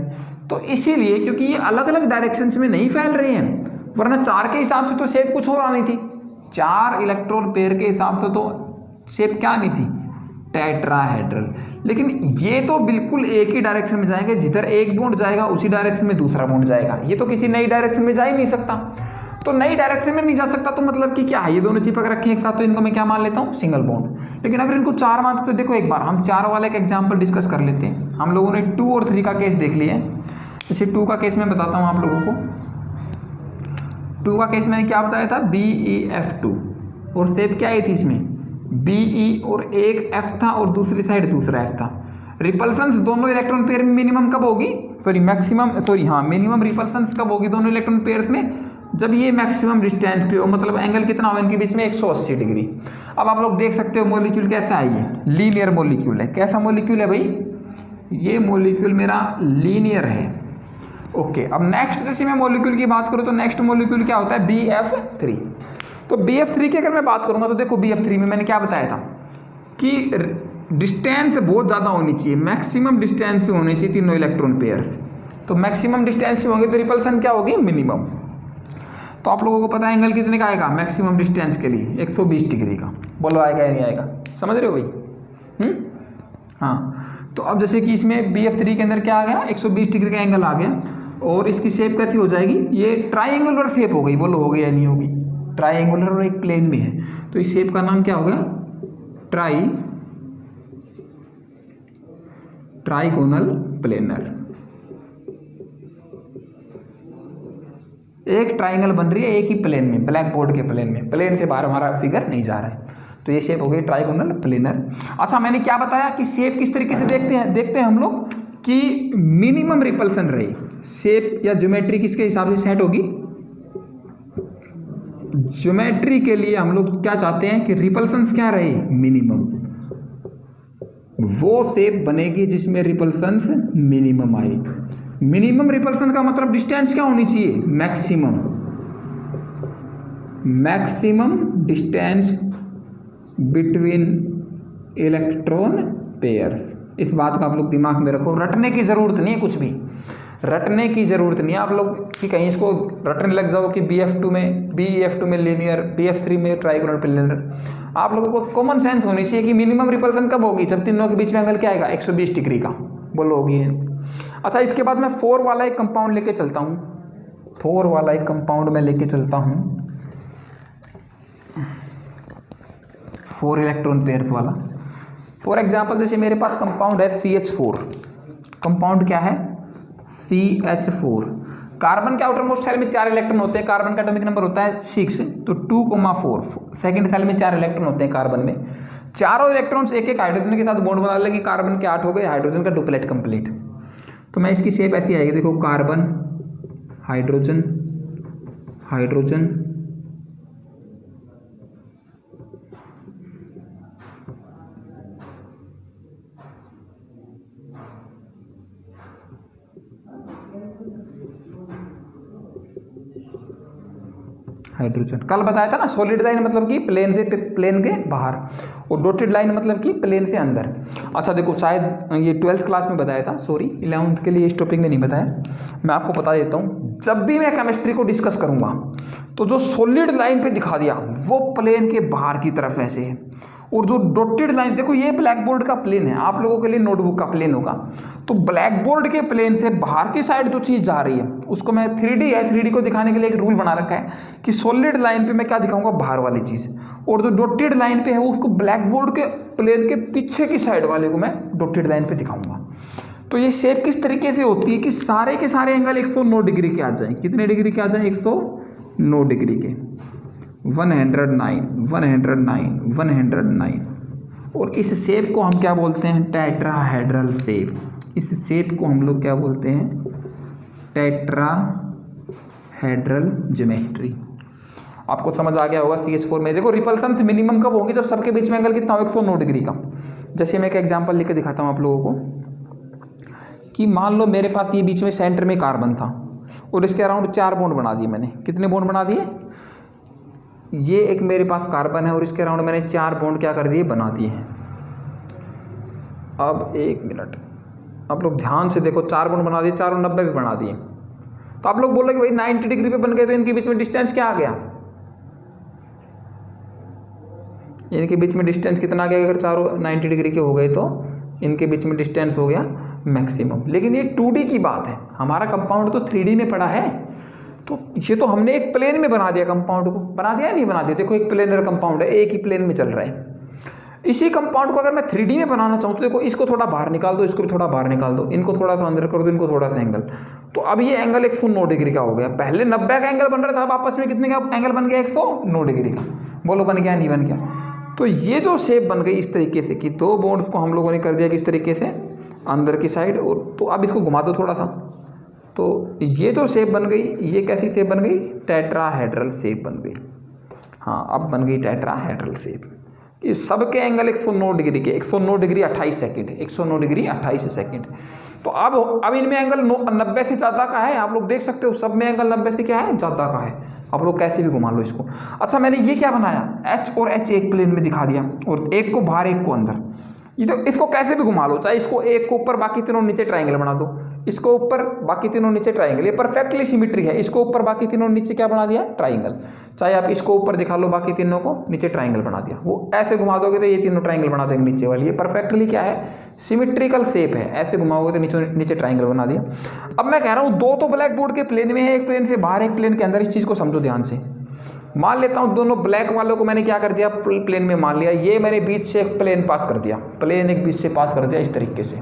तो इसीलिए क्योंकि ये अलग अलग डायरेक्शन में नहीं फैल रहे हैं, वरना 4 के हिसाब से तो शेप कुछ और आनी थी, 4 इलेक्ट्रॉन पेयर के हिसाब से तो शेप क्या आनी थी, टेट्राहेड्रल। लेकिन ये तो बिल्कुल एक ही डायरेक्शन में जाएंगे, जिधर एक बॉन्ड जाएगा उसी डायरेक्शन में दूसरा बॉन्ड जाएगा, ये तो किसी नई डायरेक्शन में जा ही नहीं सकता। तो नई डायरेक्शन में नहीं जा सकता तो मतलब कि क्या है, ये दोनों चिपक रखे हैं एक साथ, तो इनको मैं क्या मान लेता हूँ, सिंगल बॉन्ड। लेकिन अगर इनको 4 मानते तो देखो एक बार हम 4 वाले का एग्जाम्पल डिस्कस कर लेते हैं। हम लोगों ने 2 और 3 का केस देख लिया है। जैसे 2 का केस मैं बताता हूँ आप लोगों को। 2 का केस मैंने क्या बताया था, BeF2, और शेप क्या आई थी इसमें, BE, और एक F था और दूसरी साइड दूसरा F था। रिपल्सन्स दोनों इलेक्ट्रॉन पेयर में मिनिमम कब होगी, मिनिमम रिपल्सन्स कब होगी दोनों इलेक्ट्रॉन पेयर्स में, जब ये मैक्सिमम डिस्टेंस पे हो, मतलब एंगल कितना हो इनके बीच में, 180 डिग्री। अब आप लोग देख सकते हो मॉलिक्यूल कैसा है, ये लीनियर मॉलिक्यूल है। कैसा मॉलिक्यूल है भाई, ये मॉलिक्यूल मेरा लीनियर है। ओके, अब नेक्स्ट जैसे मैं मॉलिक्यूल की बात करूँ तो नेक्स्ट मॉलिक्यूल क्या होता है, BF3। तो BF3 की अगर मैं बात करूँगा तो देखो BF3 में मैंने क्या बताया था कि डिस्टेंस बहुत ज़्यादा होनी चाहिए, मैक्सिमम डिस्टेंस पे होनी चाहिए तीनों इलेक्ट्रॉन पेयर्स। तो मैक्सिमम डिस्टेंस पे होंगे तो रिपल्सन क्या होगी, मिनिमम। तो आप लोगों को पता है एंगल कितने का आएगा मैक्सिमम डिस्टेंस के लिए, 120 डिग्री का। बोलो आएगा या नहीं आएगा, समझ रहे हो भाई। हाँ, तो अब जैसे कि इसमें BF3 के अंदर क्या आ गया, 120 डिग्री का एंगल आ गया, और इसकी शेप कैसी हो जाएगी, ये ट्राइंगुलर शेप हो गई। बोलो हो गई या नहीं होगी, ट्राइंगुलर और एक प्लेन में है, तो इस शेप का नाम क्या होगा, ट्राइगोनल प्लेनर। एक ट्राइंगल बन रही है एक ही प्लेन में, ब्लैक बोर्ड के प्लेन में, प्लेन से बाहर हमारा फिगर नहीं जा रहा है, तो ये शेप हो गई ट्राइगोनल प्लेनर। अच्छा, मैंने क्या बताया कि शेप किस तरीके से देखते हैं हम लोग कि मिनिमम रिपल्सन रही, शेप या ज्योमेट्री किसके हिसाब से सेट होगी, ज्योमेट्री के लिए हम लोग क्या चाहते हैं कि रिपल्शंस क्या रहे, मिनिमम। वो शेप बनेगी जिसमें रिपल्शंस मिनिमम आए। मिनिमम रिपल्शन का मतलब डिस्टेंस क्या होनी चाहिए, maximum. Maximum distance between electron pairs. इस बात का आप लोग दिमाग में रखो, रटने की ज़रूरत नहीं है, कुछ भी रटने की ज़रूरत नहीं है आप लोग कि कहीं इसको रटने लग जाओ कि BF2 में, BEF2 में लीनियर, BF3 में ट्राइगोनल प्लेनर। आप लोगों को कॉमन सेंस होनी चाहिए कि मिनिमम रिपल्शन कब होगी, जब तीनों के बीच में एंगल क्या आएगा, 120 डिग्री का। बोलो होगी है। अच्छा, इसके बाद मैं 4 वाला एक कंपाउंड लेके चलता हूँ। 4 वाला एक कंपाउंड मैं लेके चलता हूँ, 4 इलेक्ट्रॉन पेयर्स वाला। फॉर एग्जाम्पल जैसे मेरे पास कंपाउंड है CH4। कंपाउंड क्या है, CH4। कार्बन के आउटर मोस्ट सेल में 4 इलेक्ट्रॉन होते हैं, कार्बन का एटॉमिक नंबर होता है 6, तो 2,4। सेकंड सेल में 4 इलेक्ट्रॉन होते हैं कार्बन में। चारों इलेक्ट्रॉन्स एक एक हाइड्रोजन के साथ बॉन्ड बना लेंगे, कार्बन के 8 हो गए, हाइड्रोजन का डुप्लेट कंप्लीट। तो मैं इसकी शेप ऐसी आएगी, देखो कार्बन, हाइड्रोजन, हाइड्रोजन, हाइड्रोजन। कल बताया था ना, सॉलिड लाइन मतलब कि प्लेन से प्लेन के बाहर, और डॉटेड लाइन मतलब कि प्लेन से अंदर। अच्छा देखो, शायद ये 12th क्लास में बताया था, सॉरी 11th के लिए इस टॉपिक में नहीं बताया, मैं आपको बता देता हूँ। जब भी मैं केमिस्ट्री को डिस्कस करूँगा तो जो सॉलिड लाइन पे दिखा दिया वो प्लेन के बाहर की तरफ ऐसे है, और जो डॉटेड लाइन, देखो ये ब्लैक बोर्ड का प्लेन है, आप लोगों के लिए नोटबुक का प्लेन होगा। तो ब्लैक बोर्ड के प्लेन से बाहर की साइड जो चीज़ जा रही है उसको मैं 3D है, 3D को दिखाने के लिए एक रूल बना रखा है कि सॉलिड लाइन पे मैं क्या दिखाऊंगा, बाहर वाली चीज़, और जो डॉटेड लाइन पे है वो उसको ब्लैक बोर्ड के प्लेन के पीछे की साइड वाले को मैं डॉटेड लाइन पे दिखाऊंगा। तो ये शेप किस तरीके से होती है कि सारे के सारे एंगल 109 डिग्री के आ जाए। कितने डिग्री के आ जाए, 109 डिग्री के, 109, 109, 109। और इस शेप को हम क्या बोलते हैं, टेट्राहेड्रल शेप। इस शेप को हम लोग क्या बोलते हैं, टेट्राहेड्रल ज्योमेट्री। आपको समझ आ गया होगा। CH4 में देखो रिपल्शन से मिनिमम कब होगी, जब सबके बीच में एंगल कितना हो, 109 डिग्री का। जैसे मैं एक एग्जांपल लेकर दिखाता हूँ आप लोगों को कि मान लो मेरे पास ये बीच में सेंटर में कार्बन था और इसके अराउंड 4 बॉन्ड बना दिए मैंने। कितने बॉन्ड बना दिए, ये एक मेरे पास कार्बन है और इसके अराउंड मैंने 4 बॉन्ड क्या कर दिए, बना दिए हैं। अब 1 मिनट, आप लोग ध्यान से देखो, 4 बॉन्ड बना दिए, 4 और 90 भी बना दिए। तो आप लोग बोलोगे भाई 90 डिग्री पे बन गए, तो इनके बीच में डिस्टेंस क्या आ गया, इनके बीच में डिस्टेंस कितना आ गया, अगर चारों 90 डिग्री के हो गए तो इनके बीच में डिस्टेंस हो गया मैक्सिमम। लेकिन ये 2D की बात है, हमारा कंपाउंड तो 3D में पड़ा है। तो ये तो हमने एक प्लेन में बना दिया, कंपाउंड को बना दिया नहीं बना दिया, देखो एक प्लेनर कंपाउंड है, एक ही प्लेन में चल रहा है। इसी कंपाउंड को अगर मैं 3D में बनाना चाहूँ तो देखो इसको थोड़ा बाहर निकाल दो, इसको भी थोड़ा बाहर निकाल दो, इनको थोड़ा सा अंदर कर दो, इनको थोड़ा सा एंगल, तो अब ये एंगल 109 डिग्री का हो गया। पहले 90 का एंगल बन रहा था, अब आपस में कितने का एंगल बन गया, 109 डिग्री का। बोलो बन गया नहीं बन गया। तो ये जो शेप बन गई इस तरीके से कि 2 बॉन्ड्स को हम लोगों ने कर दिया किस तरीके से, अंदर की साइड, और तो अब इसको घुमा दो थोड़ा सा, तो ये जो शेप बन गई, ये कैसी शेप बन गई, टेट्राहेड्रल शेप बन गई। हाँ, अब बन गई टेट्राहेड्रल शेप। ये सबके एंगल 109 डिग्री के, 109 डिग्री 28 सेकंड, 109 डिग्री 28 सेकंड। तो अब इनमें एंगल 90 से ज़्यादा का है, आप लोग देख सकते हो सब में एंगल 90 से क्या है, ज़्यादा का है। आप लोग कैसे भी घुमा लो इसको। अच्छा, मैंने ये क्या बनाया, H और H एक प्लेन में दिखा दिया, और एक को बाहर एक को अंदर। ये तो इसको कैसे भी घुमा लो, चाहे इसको एक को ऊपर बाकी तीनों नीचे ट्राइंगल बना दो, इसको ऊपर बाकी तीनों नीचे ट्राइंगल, ये परफेक्टली सिमेट्री है। इसको ऊपर बाकी तीनों नीचे क्या बना दिया, ट्राइंगल। चाहे आप इसको ऊपर दिखा लो, बाकी तीनों को नीचे ट्राइंगल बना दिया। वो ऐसे घुमा दोगे तो ये तीनों ट्राइंगल बना देंगे नीचे वाली। ये परफेक्टली क्या है, सिमेट्रिकल शेप है। ऐसे घुमाओगे तो नीचे ट्राइंगल बना दिया। अब मैं कह रहा हूँ 2 तो ब्लैक बोर्ड के प्लेन में है, एक प्लेन से बाहर एक प्लेन के अंदर। इस चीज़ को समझो ध्यान से। मान लेता हूँ दोनों ब्लैक वालों को मैंने क्या कर दिया, प्लेन में मान लिया। ये मैंने बीच से एक प्लेन पास कर दिया, प्लेन एक बीच से पास कर दिया इस तरीके से।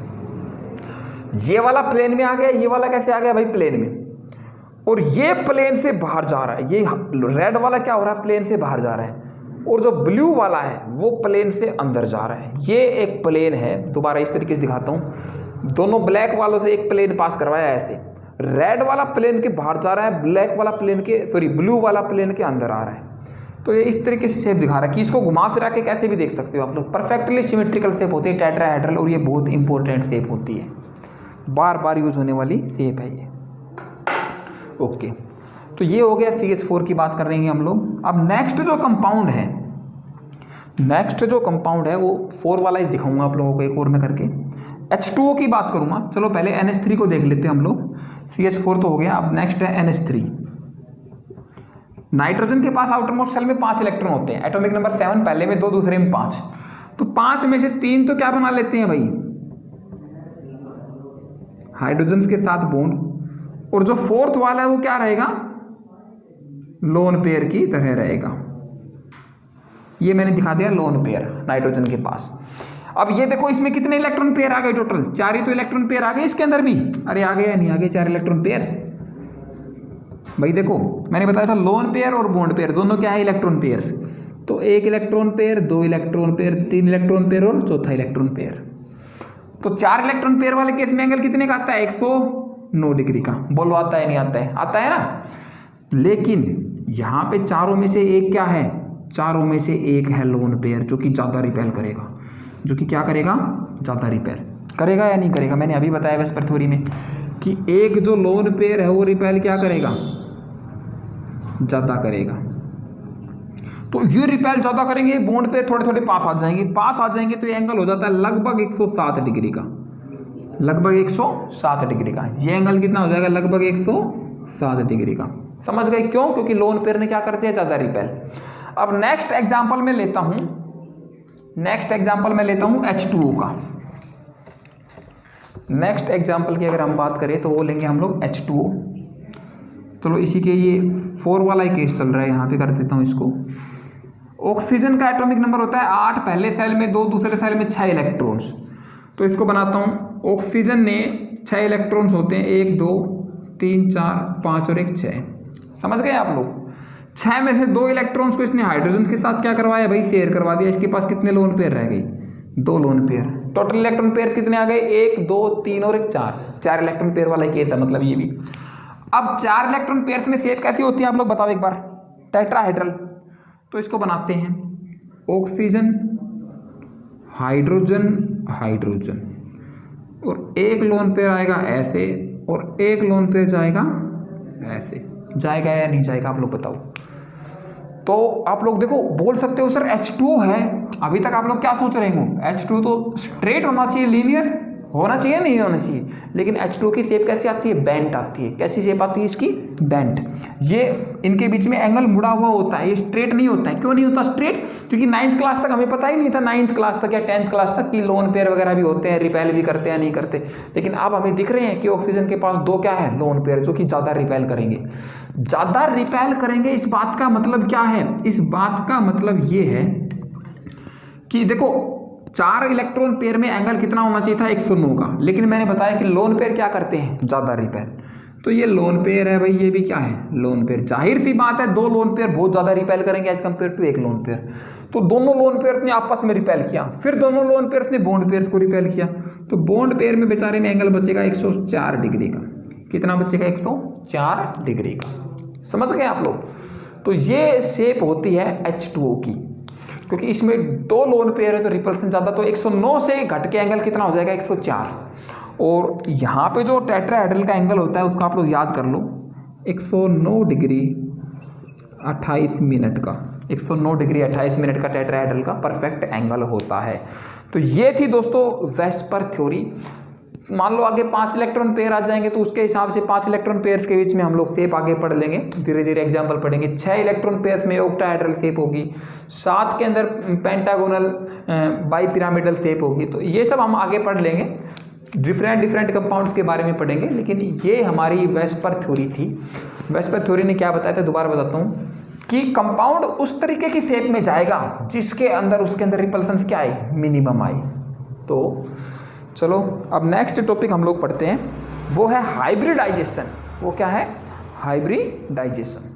ये वाला प्लेन में आ गया, ये वाला कैसे आ गया भाई, प्लेन में। और ये प्लेन से बाहर जा रहा है, ये रेड वाला क्या हो रहा है, प्लेन से बाहर जा रहा है। और जो ब्लू वाला है वो प्लेन से अंदर जा रहा है। ये एक प्लेन है, दोबारा इस तरीके से दिखाता हूँ। दोनों ब्लैक वालों से एक प्लेन पास करवाया ऐसे, रेड वाला प्लेन के बाहर जा रहा है, ब्लैक वाला प्लेन के ब्लू वाला प्लेन के अंदर आ रहा है। तो ये इस तरीके से शेप दिखा रहा है कि इसको घुमा फिरा के कैसे भी देख सकते हो आप लोग। परफेक्टली सिमेट्रिकल शेप होती है टेट्राहेड्रल, और ये बहुत इंपॉर्टेंट शेप होती है, बार बार यूज होने वाली शेप है ये। ओके, तो ये हो गया CH4 की बात कर रहे हैं हम लोग। अब नेक्स्ट जो कंपाउंड है वो 4 वाला ही दिखाऊंगा आप लोगों को एक और में करके। H2O की बात करूंगा। चलो पहले NH3 को देख लेते हैं हम लोग। CH4 तो हो गया, अब नेक्स्ट है NH3। नाइट्रोजन के पास आउटर मोस्ट शेल में 5 इलेक्ट्रॉन होते हैं, एटॉमिक नंबर 7, पहले में 2, दूसरे में 5। तो 5 में से 3 तो क्या बना लेते हैं भाई, हाइड्रोजन के साथ बॉन्ड, और जो 4th वाला है वो क्या रहेगा, लोन पेयर की तरह रहेगा। ये मैंने दिखा दिया लोन पेयर नाइट्रोजन के पास। अब ये देखो इसमें कितने इलेक्ट्रॉन पेयर आ गए, टोटल 4 ही तो इलेक्ट्रॉन पेयर आ गए इसके अंदर भी। अरे आ गए या नहीं आ गए 4 इलेक्ट्रॉन पेयर्स भाई। देखो मैंने बताया था लोन पेयर और बॉन्ड पेयर दोनों क्या है, इलेक्ट्रॉन पेयर्स। तो 1 electron pair, 2 electron pair, 3 electron pair और चौथा इलेक्ट्रॉन पेयर। तो 4 इलेक्ट्रॉन पेयर वाले केस में एंगल कितने का आता है, 109 डिग्री का। बोलो आता है नहीं आता है, आता है ना। लेकिन यहाँ पे चारों में से एक क्या है, चारों में से एक है लोन पेयर, जो कि ज़्यादा रिपेल करेगा, जो कि क्या करेगा, ज़्यादा रिपेल करेगा या नहीं करेगा। मैंने अभी बताया वेस्पर थ्योरी में कि एक जो लोन पेयर है वो रिपेल क्या करेगा, ज़्यादा करेगा। तो ये रिपेल ज़्यादा करेंगे, बॉन्ड पे थोड़े थोड़े पास आ जाएंगे तो ये एंगल हो जाता है लगभग 107 डिग्री का, लगभग 107 डिग्री का। ये एंगल कितना हो जाएगा, लगभग 107 डिग्री का। समझ गए क्यों, क्योंकि लोन पेयर ने क्या करते हैं, ज़्यादा रिपेल। अब नेक्स्ट एग्जाम्पल में लेता हूँ H2O का। नेक्स्ट एग्जाम्पल की अगर हम बात करें तो वो लेंगे हम लोग H2O। चलो इसी के ये 4 वाला ही केस चल रहा है, यहाँ पे कर देता हूँ इसको। ऑक्सीजन का एटॉमिक नंबर होता है 8, पहले सेल में 2, दूसरे सेल में 6 इलेक्ट्रॉन्स। तो इसको बनाता हूँ। ऑक्सीजन ने 6 इलेक्ट्रॉन्स होते हैं, 1, 2, 3, 4, 5 और 1 6। समझ गए आप लोग। 6 में से 2 इलेक्ट्रॉन्स को इसने हाइड्रोजन के साथ क्या करवाया भाई, शेयर करवा दिया। इसके पास कितने लोन पेयर रह गई, 2 lone pair. Total electron pair कितने आ गए, 1, 2, 3 और 1 4 इलेक्ट्रॉन पेयर वाला केस है, मतलब ये भी। अब 4 इलेक्ट्रॉन पेयर्स में शेप कैसी होती है आप लोग बताओ एक बार, टेट्राहेड्रल। तो इसको बनाते हैं, ऑक्सीजन हाइड्रोजन हाइड्रोजन, और 1 लोन पेयर आएगा ऐसे, और 1 लोन पेयर जाएगा ऐसे। जाएगा या नहीं जाएगा आप लोग बताओ। तो आप लोग देखो बोल सकते हो सर H2O है, अभी तक आप लोग क्या सोच रहे हो, H2O तो स्ट्रेट होना चाहिए, लीनियर होना चाहिए, नहीं होना चाहिए। लेकिन H2O की शेप कैसी आती है, बेंट आती है। कैसी शेप आती है इसकी, बेंट। ये इनके बीच में एंगल मुड़ा हुआ होता है, ये स्ट्रेट नहीं होता है। क्यों नहीं होता स्ट्रेट, क्योंकि 9th क्लास तक हमें पता ही नहीं था, 9th क्लास तक या 10th क्लास तक कि लोन पेयर वगैरह भी होते हैं, रिपेल भी करते हैं, नहीं करते। लेकिन अब हमें दिख रहे हैं कि ऑक्सीजन के पास 2 क्या है, लोन पेयर, जो कि ज़्यादा रिपेल करेंगे। ज़्यादा रिपेल करेंगे, इस बात का मतलब क्या है, इस बात का मतलब ये है कि देखो 4 इलेक्ट्रॉन पेयर में एंगल कितना होना चाहिए था, 109 का। लेकिन मैंने बताया कि लोन पेयर क्या करते हैं, ज़्यादा रिपेल। तो ये लोन पेयर है भाई, ये भी क्या है, लोन पेयर। जाहिर सी बात है 2 लोन पेयर बहुत ज़्यादा रिपेल करेंगे as compare to 1 lone pair. तो दोनों लोन पेयर्स ने आपस में रिपेल किया, फिर दोनों लोन पेयर्स ने बॉन्ड पेयर्स को रिपेल किया। तो बॉन्ड पेयर में बेचारे में एंगल बचेगा 104 डिग्री का। कितना बचेगा, 104 डिग्री का। समझ गए आप लोग। तो ये शेप होती है H2O की, क्योंकि इसमें 2 लोन पेयर है तो रिपल्सन ज़्यादा। तो 109 से घट के एंगल कितना हो जाएगा, 104। और यहाँ पे जो टेट्राहेड्रल का एंगल होता है उसका आप लोग याद कर लो, 109 डिग्री 28 मिनट का। 109 डिग्री 28 मिनट का टेट्राहेड्रल का परफेक्ट एंगल होता है। तो ये थी दोस्तों वेस्पर थ्योरी। मान लो आगे 5 इलेक्ट्रॉन पेयर आ जाएंगे तो उसके हिसाब से 5 इलेक्ट्रॉन पेयर्स के बीच में हम लोग शेप आगे पढ़ लेंगे, धीरे धीरे एग्जांपल पढ़ेंगे। 6 इलेक्ट्रॉन पेयर्स में ऑक्टाहेड्रल शेप होगी, 7 के अंदर पेंटागोनल बाई पिरामिडल शेप होगी। तो ये सब हम आगे पढ़ लेंगे, डिफरेंट कंपाउंड्स के बारे में पढ़ेंगे। लेकिन ये हमारी वेस्पर थ्योरी थी। वेस्पर थ्योरी ने क्या बताया था, दोबारा बताता हूँ कि कंपाउंड उस तरीके की शेप में जाएगा जिसके अंदर उसके अंदर रिपल्सन क्या आए, मिनिमम आए। तो चलो अब नेक्स्ट टॉपिक हम लोग पढ़ते हैं, वो है हाइब्रिडाइजेशन। वो क्या है, हाइब्रिडाइजेशन।